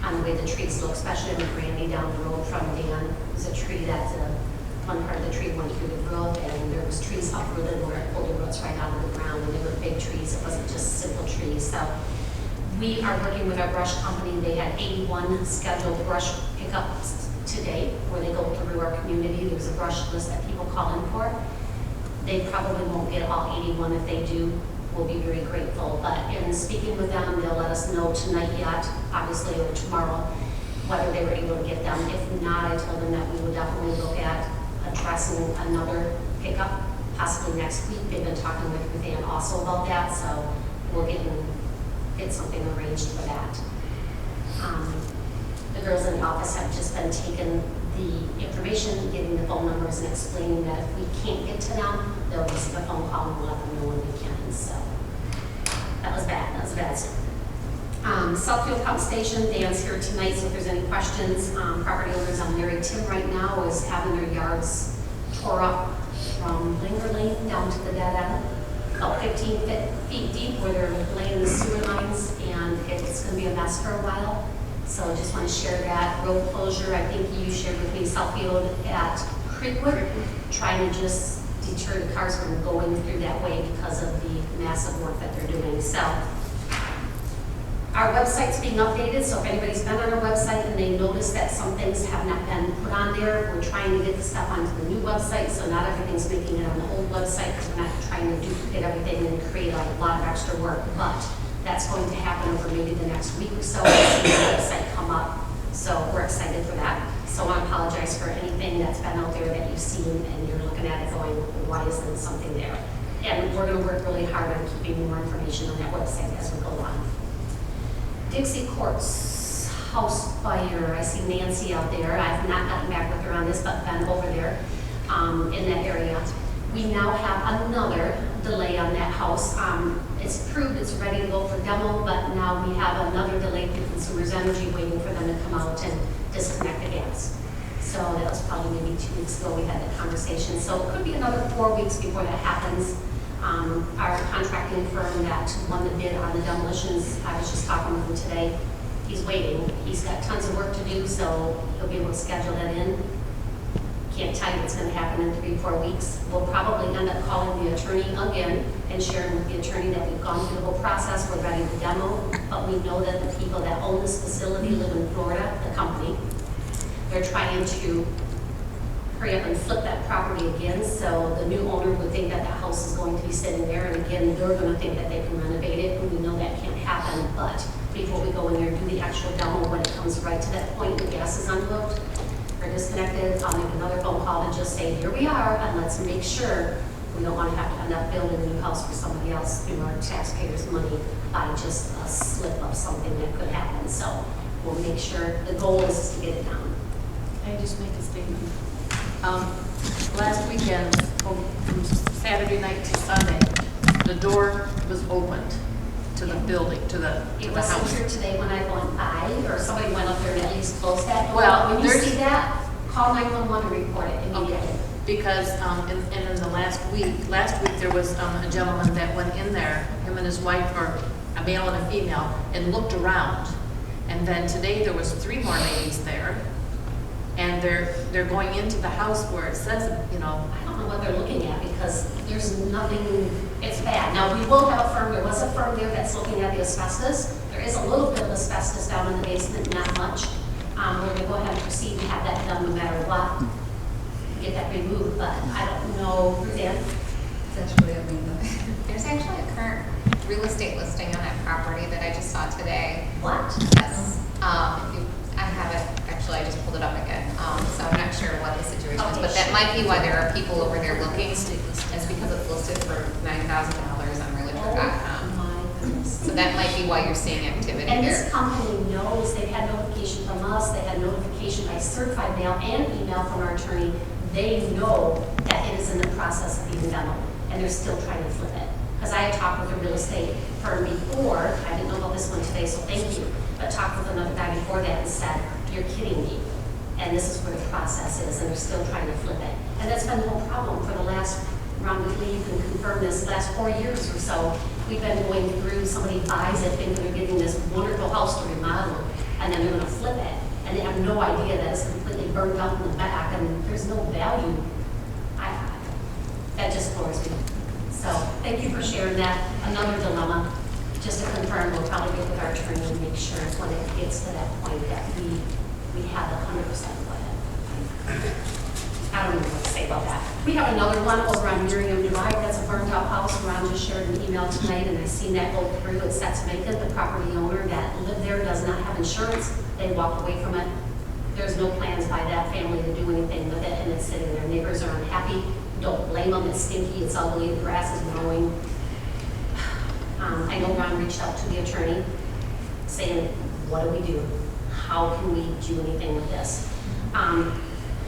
on the way the trees look, especially in the Granby down the road from Dan. There's a tree that, one part of the tree went through the grove and there was trees uprooted where it pulled the roots right out of the ground, and they were big trees. It wasn't just simple trees. So we are working with our brush company. They had 81 scheduled brush pickups today where they go through our community. There's a brush list that people call in for. They probably won't get all 81. If they do, we'll be very grateful. But in speaking with them, they'll let us know tonight yet, obviously, or tomorrow, whether they were able to get them. If not, I told them that we would definitely look at addressing another pickup, possibly next week. They've been talking with Ruth Ann also about that, so we'll get something arranged for that. The girls in the office have just been taking the information, getting the phone numbers, and explaining that if we can't get to them, they'll receive a phone call and we'll let them know when we can. So that was bad. That was a bad start. Southfield Pump Station, Dan's here tonight, so if there's any questions, property owners on Mary Tim right now is having their yards tore up from Linger Lane down to the dead end, about 15 feet deep where they're laying the sewer lines, and it's going to be a mess for a while. So I just want to share that. Road closure, I think you shared with me, Southfield at Creekwood, trying to just deter the cars from going through that way because of the massive work that they're doing. So our website's being updated, so if anybody's been on our website and they notice that some things have not been put on there, we're trying to get the stuff onto the new website, so not everything's making it on the old website because we're not trying to duplicate everything and create a lot of extra work. But that's going to happen over maybe the next week or so as the website come up. So we're excited for that. So I want to apologize for anything that's been out there that you've seen and you're looking at it going, why isn't something there? And we're going to work really hard on keeping more information on that website as we go on. Dixie Court's house fire, I see Nancy out there. I've not gotten back with her on this, but been over there in that area. We now have another delay on that house. It's proved it's ready to go for demo, but now we have another delay through Consumers Energy waiting for them to come out and disconnect the gas. So that was probably maybe 2 weeks ago we had that conversation. So it could be another 4 weeks before that happens. Our contracting firm that won the bid on the demolitions, I was just talking with him today. He's waiting. He's got tons of work to do, so he'll be able to schedule that in. Can't tell you what's going to happen in 3-4 weeks. We'll probably end up calling the attorney again and sharing with the attorney that we've gone through the whole process. We're ready to demo, but we know that the people that own this facility live in Florida, the company. They're trying to hurry up and flip that property again, so the new owner would think that that house is going to be sitting there, and again, they're going to think that they can renovate it, and we know that can't happen. But before we go in there and do the actual demo, when it comes right to that point, the gas is unhooked or disconnected, I'll make another phone call to just say, here we are, and let's make sure we don't want to have to end up building a new house for somebody else through our taxpayers' money by just a slip of something that could happen. So we'll make sure, the goal is to get it down. Can I just make a statement? Last weekend, from Saturday night to Sunday, the door was opened to the building, to the It house. wasn't here today when I went by, or somebody went up there and at least closed that door. Well, when you there's- see that, call 911 and report it immediately. Okay, because in the last week there was a gentleman that went in there, him and his wife, or a male and a female, and looked around. And then today there was 3 more ladies there, and they're going into the house where it says, you know. I don't know what they're looking at because there's nothing, it's bad. Now, we will have a firm, there was a firm there that's looking at the asbestos. There is a little bit of asbestos down in the basement, not much. We're going to go ahead and proceed and have that done no matter what, get that removed, but I don't know, Roseanne? Essentially, I mean, There's actually a current real estate listing on that property that I just saw today. What? Yes. I have it, actually, I just pulled it up again, so I'm not sure what the situation is, but that might be why there are people over there looking. It's because it's listed for $9,000 on realtor.com. Oh my goodness. So that might be why you're seeing activity And there. this company knows, they've had notification from us, they had notification by certified mail and email from our attorney. They know that it is in the process of being demoed, and they're still trying to flip it. Because I had talked with a real estate firm before, I didn't know about this one today, so thank you, but talked with another guy before that and said, you're kidding me. And this is where the process is, and they're still trying to flip it. And that's been the whole problem for the last, Ron Lee, you can confirm this, last 4 years or so. We've been going through, somebody buys it, thinking they're getting this wonderful house to remodel, and then they're gonna flip it. And they have no idea that it's completely burned out in the back, and there's no value. That just floors me. So, thank you for sharing that. Another dilemma, just to confirm, we'll probably get with our attorney and make sure when it gets to that point that we have 100% plan. I don't even know what to say about that. We have another one over on Miriam Drive, that's a burnt out house. Ron just shared an email tonight, and I've seen that go through. It's set to vacant. The property owner that lived there does not have insurance. They walked away from it. There's no plans by that family to do anything with it, and it's sitting there. Neighbors are unhappy. Don't blame them. It's stinky. It's ugly. The grass is growing. I know Ron reached out to the attorney saying, what do we do? How can we do anything with this?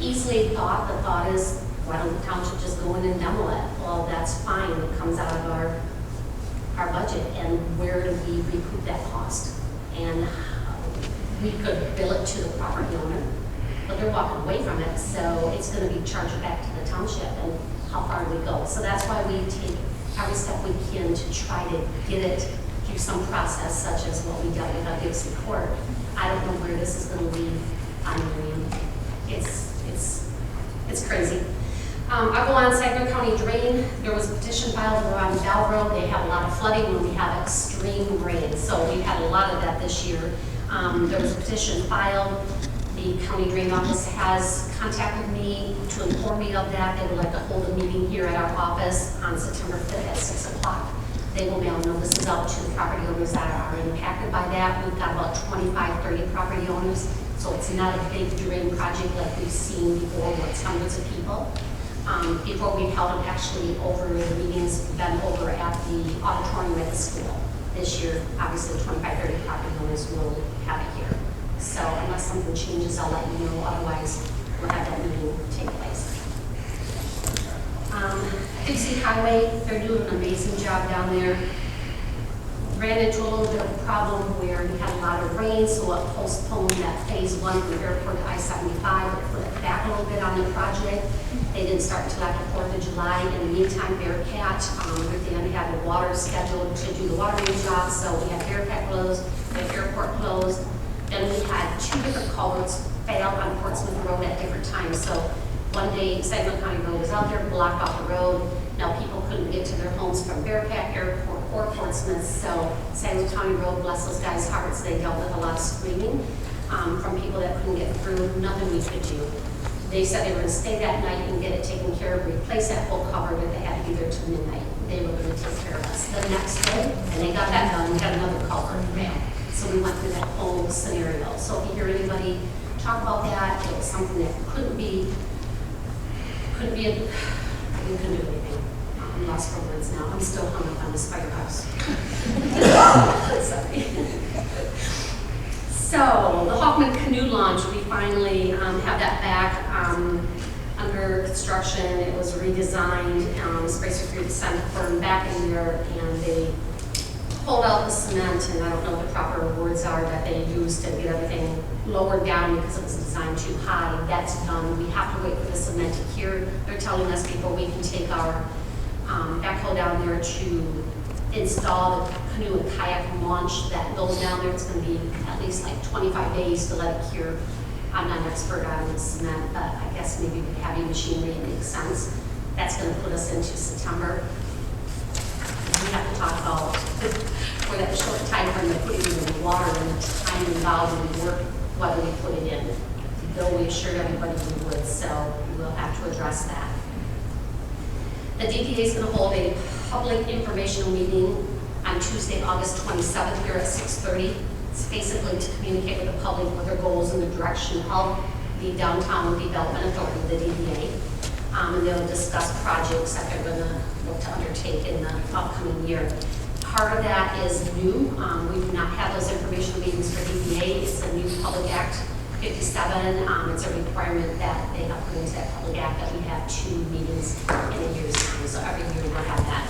Easily thought, the thought is, why don't the township just go in and demo it? Well, that's fine. It comes out of our budget. And where do we recoup that cost? And we could bill it to the property owner, but they're walking away from it, so it's going to be charged back to the township, and how far do we go? So that's why we take every step we can to try to get it through some process, such as what we dealt with on Gibson Court. I don't know where this is going to lead on Marine. It's crazy. I'll go on Saginaw County Drain. There was a petition filed around Bell Road. They have a lot of flooding when we have extreme rain, so we've had a lot of that this year. There was a petition filed. The county drain office has contacted me to inform me of that. They would like to hold a meeting here at our office on September 5th at 6 o'clock. They will mail notices out to the property owners that are impacted by that. We've got about 25, 30 property owners, so it's not a big drain project like we've seen before where it's hundreds of people. Before we held them actually over the meetings, been over at the auditorium at the school. This year, obviously 25, 30 property owners will have it here. So unless something changes, I'll let you know. Otherwise, we'll have that meeting take place. Dixie Highway, they're doing an amazing job down there. Ran into a little bit of a problem where we had a lot of rain, so it postponed that phase 1 from airport to I-75, but put it back a little bit on the project. They didn't start until after 4th of July. In the meantime, Bearcat, they had the water scheduled to do the watering job, so we had Bearcat closed, the airport closed. Then we had 2 different culverts fail on Portsmouth Road at different times. So one day, Saginaw County Road was out there, blocked off the road. Now people couldn't get to their homes from Bearcat Airport or Portsmouth. So Saginaw County Road, bless those guys' hearts, they dealt with a lot of screaming from people that couldn't get through. Nothing we could do. They said they were going to stay that night and get it taken care of, replace that whole cover, but they had to be there till midnight. They were going to take care of us. The next day, and they got that done, we got another culvert fail. So we went through that whole scenario. So if you hear anybody talk about that, it was something that couldn't be, we couldn't do anything. I'm lost for words now. I'm still hung up on this firehouse. Sorry. So the Hoffman Canoe Launch, we finally have that back under construction. It was redesigned. Spracer Creek sent firm back in there, and they pulled out the cement, and I don't know what the proper words are that they used to get everything lowered down because it was designed too high. That's done. We have to wait for the cement to cure. They're telling us before we can take our backhoe down there to install the canoe and kayak launch that goes down there. It's going to be at least like 25 days to let it cure. I'm not an expert on cement, but I guess maybe with heavy machinery it makes sense. That's going to put us into September. We have to talk about for that short time frame of putting it in the water and the time involved in the work, whether we put it in. Though we assured everybody we would, so we'll have to address that. The DPA is going to hold a public informational meeting on Tuesday, August 27th, here at 6:30. It's basically to communicate with the public what their goals and the direction of the Downtown Development Authority, the DDA. And they'll discuss projects that they're going to look to undertake in the upcoming year. Part of that is new. We do not have those informational meetings for DDA. It's a new Public Act 57. It's a requirement that they have put into that Public Act that we have 2 meetings in a year's time. So every year we'll have that.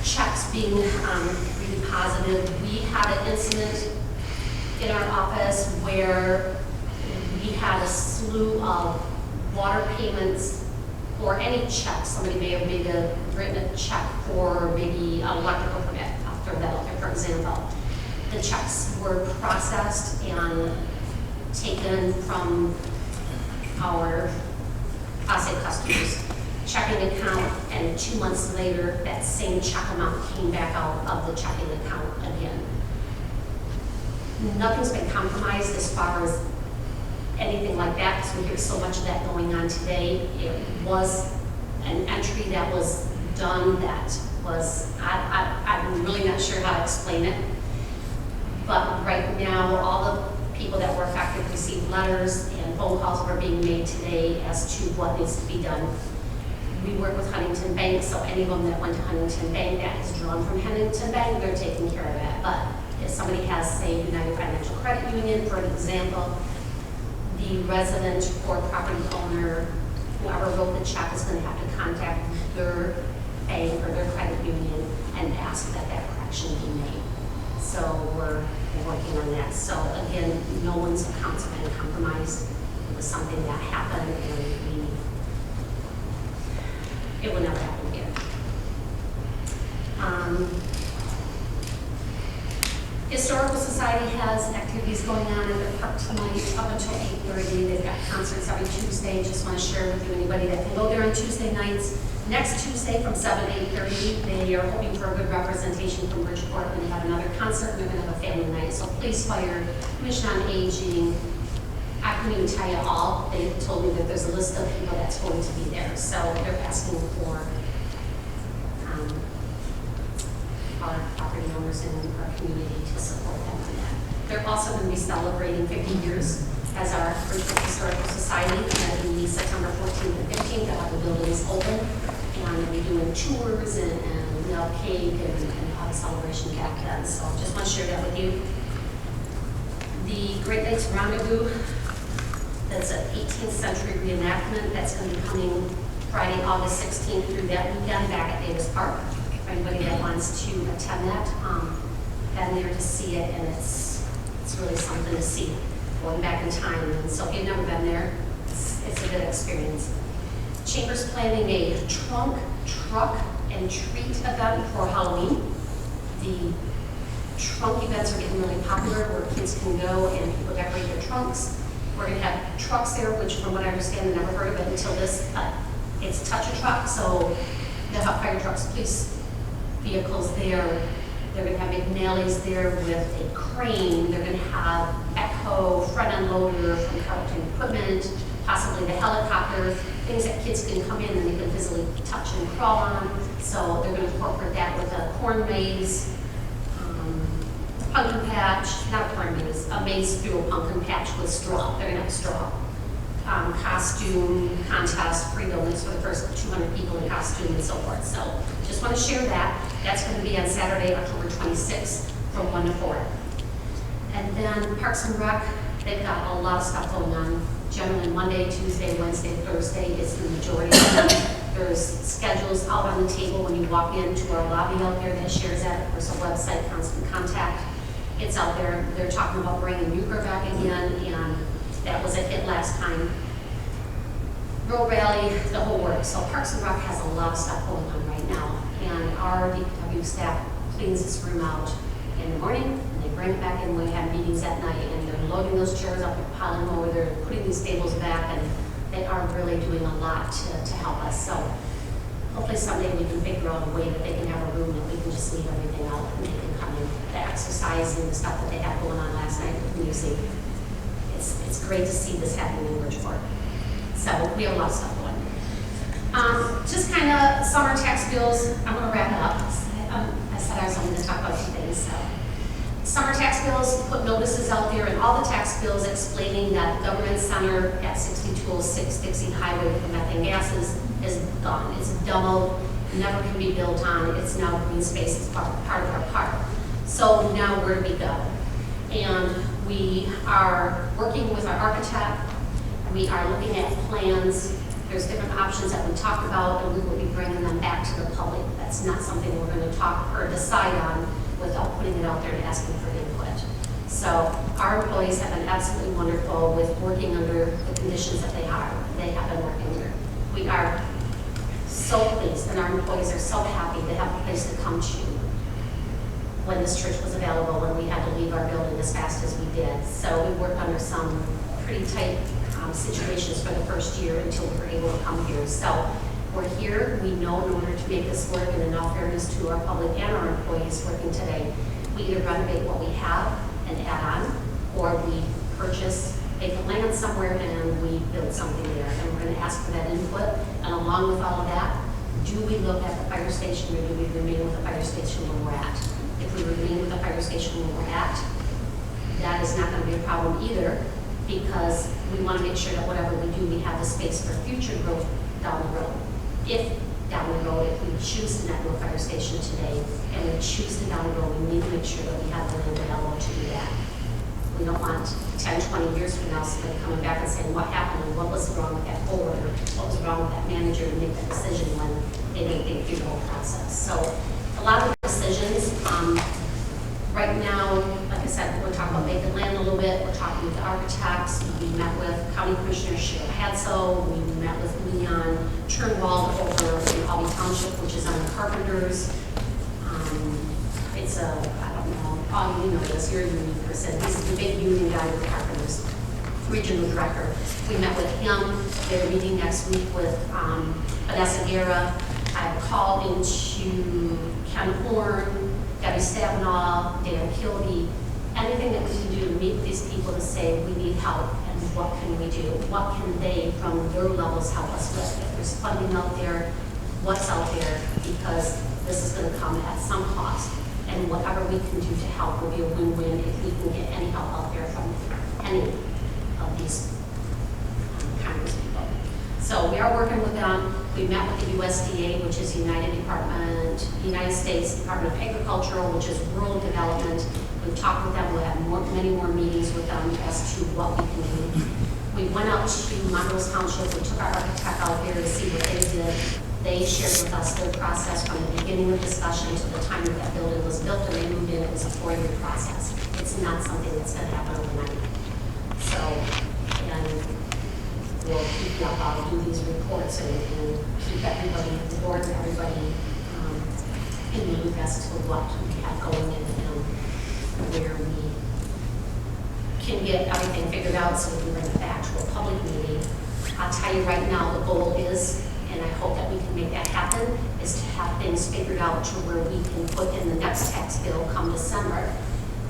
Checks being really positive. We had an incident in our office where we had a slew of water payments or any check. Somebody may have written a check for maybe an electrical permit. I'll throw that out there for example. The checks were processed and taken from our asset customers' checking account, and 2 months later, that same check amount came back out of the checking account again. Nothing's been compromised as far as anything like that, because we hear so much of that going on today. It was an entry that was done that was, I'm really not sure how to explain it. But right now, all the people that were affected received letters, and phone calls were being made today as to what needs to be done. We work with Huntington Bank, so any of them that went to Huntington Bank, that is drawn from Huntington Bank, they're taking care of that. But if somebody has, say, United Financial Credit Union, for example, the resident or property owner, whoever wrote the check, is going to have to contact their bank or their credit union and ask that that correction be made. So we're working on that. So again, no one's accounts have been compromised. It was something that happened, and it will never happen again. Historical Society has activities going on in their park tonight up until 8:30. They've got concerts every Tuesday. Just want to share with you anybody that can go there on Tuesday nights. Next Tuesday from 7 to 8:30, they are hoping for a good representation from Bridgeport. We're going to have another concert, and we're going to have a family night. So Police, Fire, Commission on Aging, I couldn't even tell you all. They told me that there's a list of people that's going to be there. So they're asking for our property owners in our community to support them on that. They're also going to be celebrating 50 years as our Bridgeport Historical Society, and that'll be September 14th and 15th. They'll have the buildings open, and we'll be doing tours and milk cake and have a celebration back then. So just want to share that with you. The Great Lakes Rendezvous, that's an 18th century reenactment that's going to be coming Friday, August 16th through that weekend back at Davis Park. For anybody that wants to attend that, been there to see it, and it's really something to see, going back in time. And so if you've never been there, it's a good experience. Chamber's planning a trunk, truck, and treat event for Halloween. The trunk events are getting really popular, where kids can go and people decorate their trunks. We're going to have trucks there, which from what I understand, I've never heard of it until this, but it's touch a truck, so they'll have fire trucks, police vehicles there. They're going to have McNally's there with a crane. They're going to have backhoe, front end loader from Carlton Equipment, possibly the helicopter, things that kids can come in and they can physically touch and crawl on. So they're going to incorporate that with a corn maze, pumpkin patch, not a corn maze, a maze through a pumpkin patch with straw. They're going to have straw. Costume contest, free donuts for the first 200 people in costume and so forth. So just want to share that. That's going to be on Saturday, October 26th from 1 to 4. And then Parks and Rec, they've got a lot of stuff going on. Generally Monday, Tuesday, Wednesday, Thursday is the majority of them. There's schedules out on the table when you walk into our lobby out there that shares that. There's a website, Constant Contact. It's out there. They're talking about bringing euchre back again, and that was a hit last time. Road Rally, the whole works. So Parks and Rec has a lot of stuff going on right now. And our DPW staff cleans this room out in the morning, and they bring it back in when we have meetings at night, and they're loading those chairs up, they're piling them over, they're putting these tables back, and they are really doing a lot to help us. So hopefully someday we can figure out a way that they can have a room that we can just leave everything out and they can come in. The exercise and the stuff that they had going on last night with the music. It's great to see this happening in Bridgeport. So we have a lot of stuff going. Just kind of summer tax bills. I'm going to wrap it up. I said I was only going to talk about 2 things, so. Summer tax bills, put notices out there, and all the tax bills explaining that the government center at 6206 Dixie Highway with the methane gases is gone. It's doubled, never can be built on. It's now green space, it's part of our park. So now where do we go? And we are working with our architect. We are looking at plans. There's different options that we talked about, and we will be bringing them back to the public. That's not something we're going to talk or decide on without putting it out there and asking for input. So our employees have been absolutely wonderful with working under the conditions that they have been working under. We are so pleased, and our employees are so happy to have a place to come to when this church was available, when we had to leave our building as fast as we did. So we worked under some pretty tight situations for the first year until we were able to come here. So we're here. We know in order to make this work, and in all fairness to our public and our employees working today, we either renovate what we have and add on, or we purchase vacant land somewhere and we build something there. And we're going to ask for that input. And along with all of that, do we look at the fire station, or do we remain with the fire station where we're at? If we remain with the fire station where we're at, that is not going to be a problem either, because we want to make sure that whatever we do, we have the space for future growth down the road. If down the road, if we choose to not do a fire station today, and we choose to down the road, we need to make sure that we have the land available to do that. We don't want 10, 20 years from now somebody coming back and saying what happened and what was wrong with that board, or what was wrong with that manager to make that decision when they didn't think through the whole process. So a lot of decisions. Right now, like I said, we're talking about vacant land a little bit. We're talking with the architects. We met with County Commissioner Cheryl Hadsel. We met with Leon Turnwald over in Albany Township, which is on Carpenters. It's a, I don't know, you know this, you're a union person. He's the big union guy with Carpenters, regional director. We met with him. They're meeting next week with Vanessa Guerra. I've called into Ken Horn, Debbie Stabenow, Dan Kilby, anything that we can do to meet these people to say we need help and what can we do? What can they, from their levels, help us with? If there's funding out there, what's out there? Because this is going to come at some cost. And whatever we can do to help will be a win-win if we can get any help out there from any of these Congress people. So we are working with them. We met with the USDA, which is United States Department of Agriculture, which is rural development. We've talked with them. We'll have many more meetings with them as to what we can do. We went out to Montrose Township. We took our architect out here to see what they did. They shared with us their process from the beginning of discussion to the time that that building was built and they moved in. It was a 4-year process. It's not something that's going to happen overnight. So, and we'll keep you up. I'll do these reports and keep everybody, the board and everybody in the loop as to what we have going in and where we can get everything figured out so we can bring it back to a public meeting. I'll tell you right now, the goal is, and I hope that we can make that happen, is to have things figured out to where we can put in the next tax bill come December,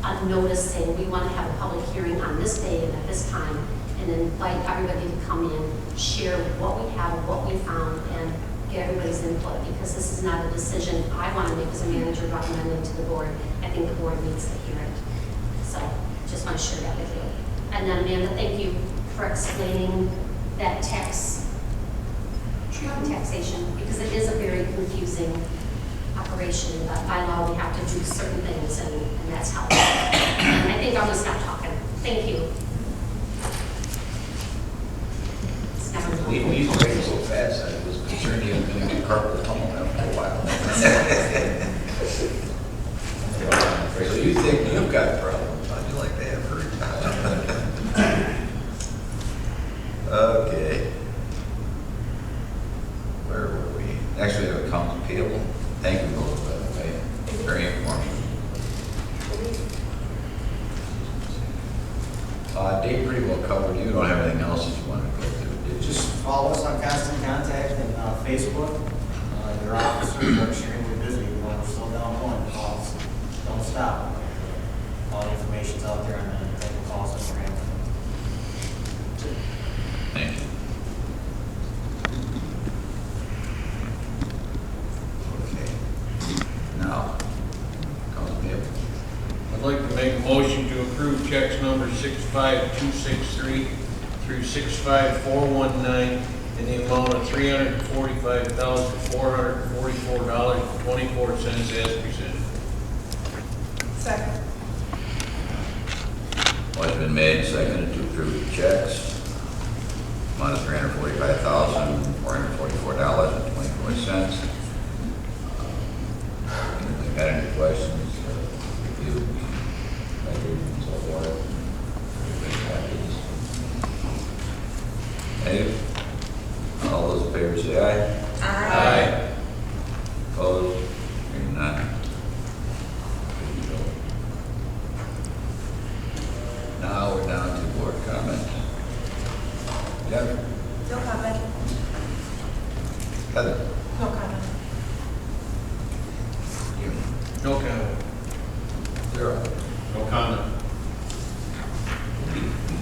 a notice saying we want to have a public hearing on this day and at this time, and invite everybody to come in, share what we have, what we found, and get everybody's input, because this is not a decision I want to make as a manager recommending to the board. I think the board needs to hear it. So just want to share that with you. And then Amanda, thank you for explaining that taxation, because it is a very confusing operation, but by law we have to do certain things, and that's how. And I think I'm going to stop talking. Thank you. We break so fast, I was concerned you were going to get carpal tunnel after a while. So you think you've got problems? I feel like they have heard. Okay. Where were we? Actually, the accounts payable. Thank you both, by the way. Very informative. Dave pretty well covered. You don't have anything else that you want to go through, did you? Just follow us on constant contact and Facebook. Your officers are extremely busy. We want to slow down one. Calls don't stop. All the information's out there on the type of calls that we're having. Thank you. Okay. Now, motion to approve checks number 65263 through 65419 in the amount of $345,444.24 as presented. Second. Motion been made and seconded to approve the checks. Amount of $345,444.24. Anybody got any questions? You, and so forth. Any? All those in favor say aye. Aye. Opposed? Hearing none. Now we're down to board comment. Jeff? No comment. Heather? No comment. You? No comment. Zero. No comment.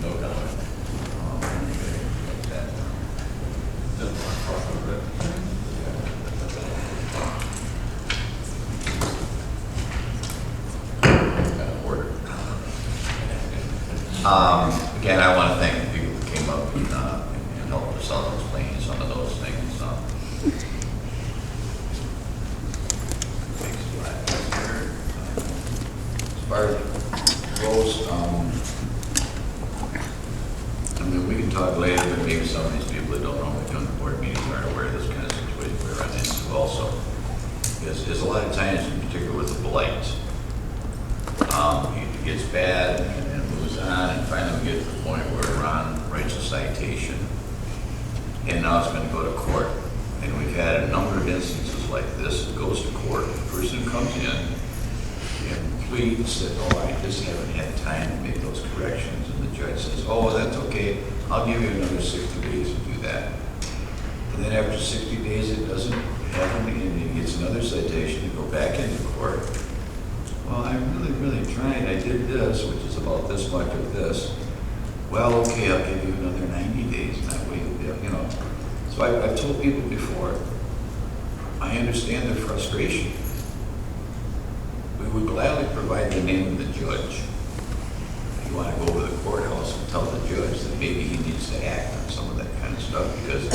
No comment. Again, I want to thank the people who came up and helped us out explain some of those things. As far as goes, I mean, we can talk later, but maybe some of these people that don't normally come to board meetings aren't aware of this kind of situation we run into also. Because there's a lot of times, in particular with the blight, it gets bad and moves on, and finally we get to the point where Ron writes a citation, and now it's going to go to court. And we've had a number of instances like this. It goes to court, the person comes in and pleads that, oh, I just haven't had time to make those corrections, and the judge says, oh, that's okay, I'll give you another 60 days to do that. And then after 60 days, it doesn't happen, and he gets another citation to go back into court. Well, I really tried. I did this, which is about this much of this. Well, okay, I'll give you another 90 days. That way, you know. So I've told people before, I understand their frustration. We would gladly provide the name of the judge. If you want to go over to the courthouse and tell the judge that maybe he needs to act on some of that kind of stuff, because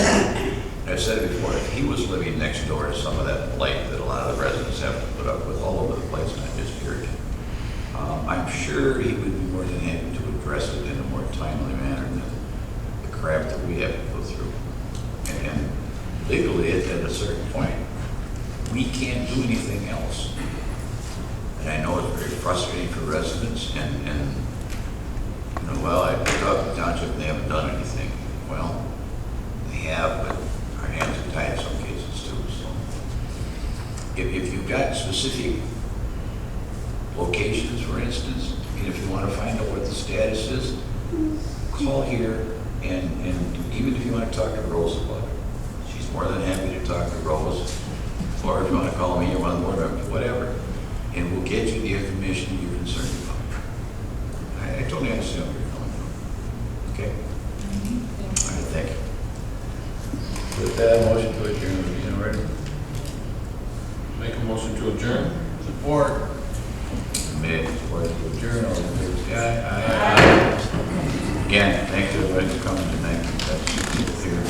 I've said it before, if he was living next door to some of that blight that a lot of the residents have to put up with all over the place, not just here, I'm sure he would be more than happy to address it in a more timely manner than the crap that we have to go through. And legally, at a certain point, we can't do anything else. And I know it's very frustrating for residents, and you know, well, I talked to the township and they haven't done anything. Well, they have, but our hands are tied in some cases too. So if you've got specific locations, for instance, and if you want to find out what the status is, call here, and even if you want to talk to Rose about it, she's more than happy to talk to Rose, or if you want to call me or one of the board members, whatever, and we'll get you the information you're concerned about. I totally understand where you're coming from. Okay? All right, thank you. With that, motion to adjourn, you know, ready? Make a motion to adjourn. Support. Made, support to adjourn, all in favor, say aye. Aye. Again, thank you everybody for coming tonight. That's clear.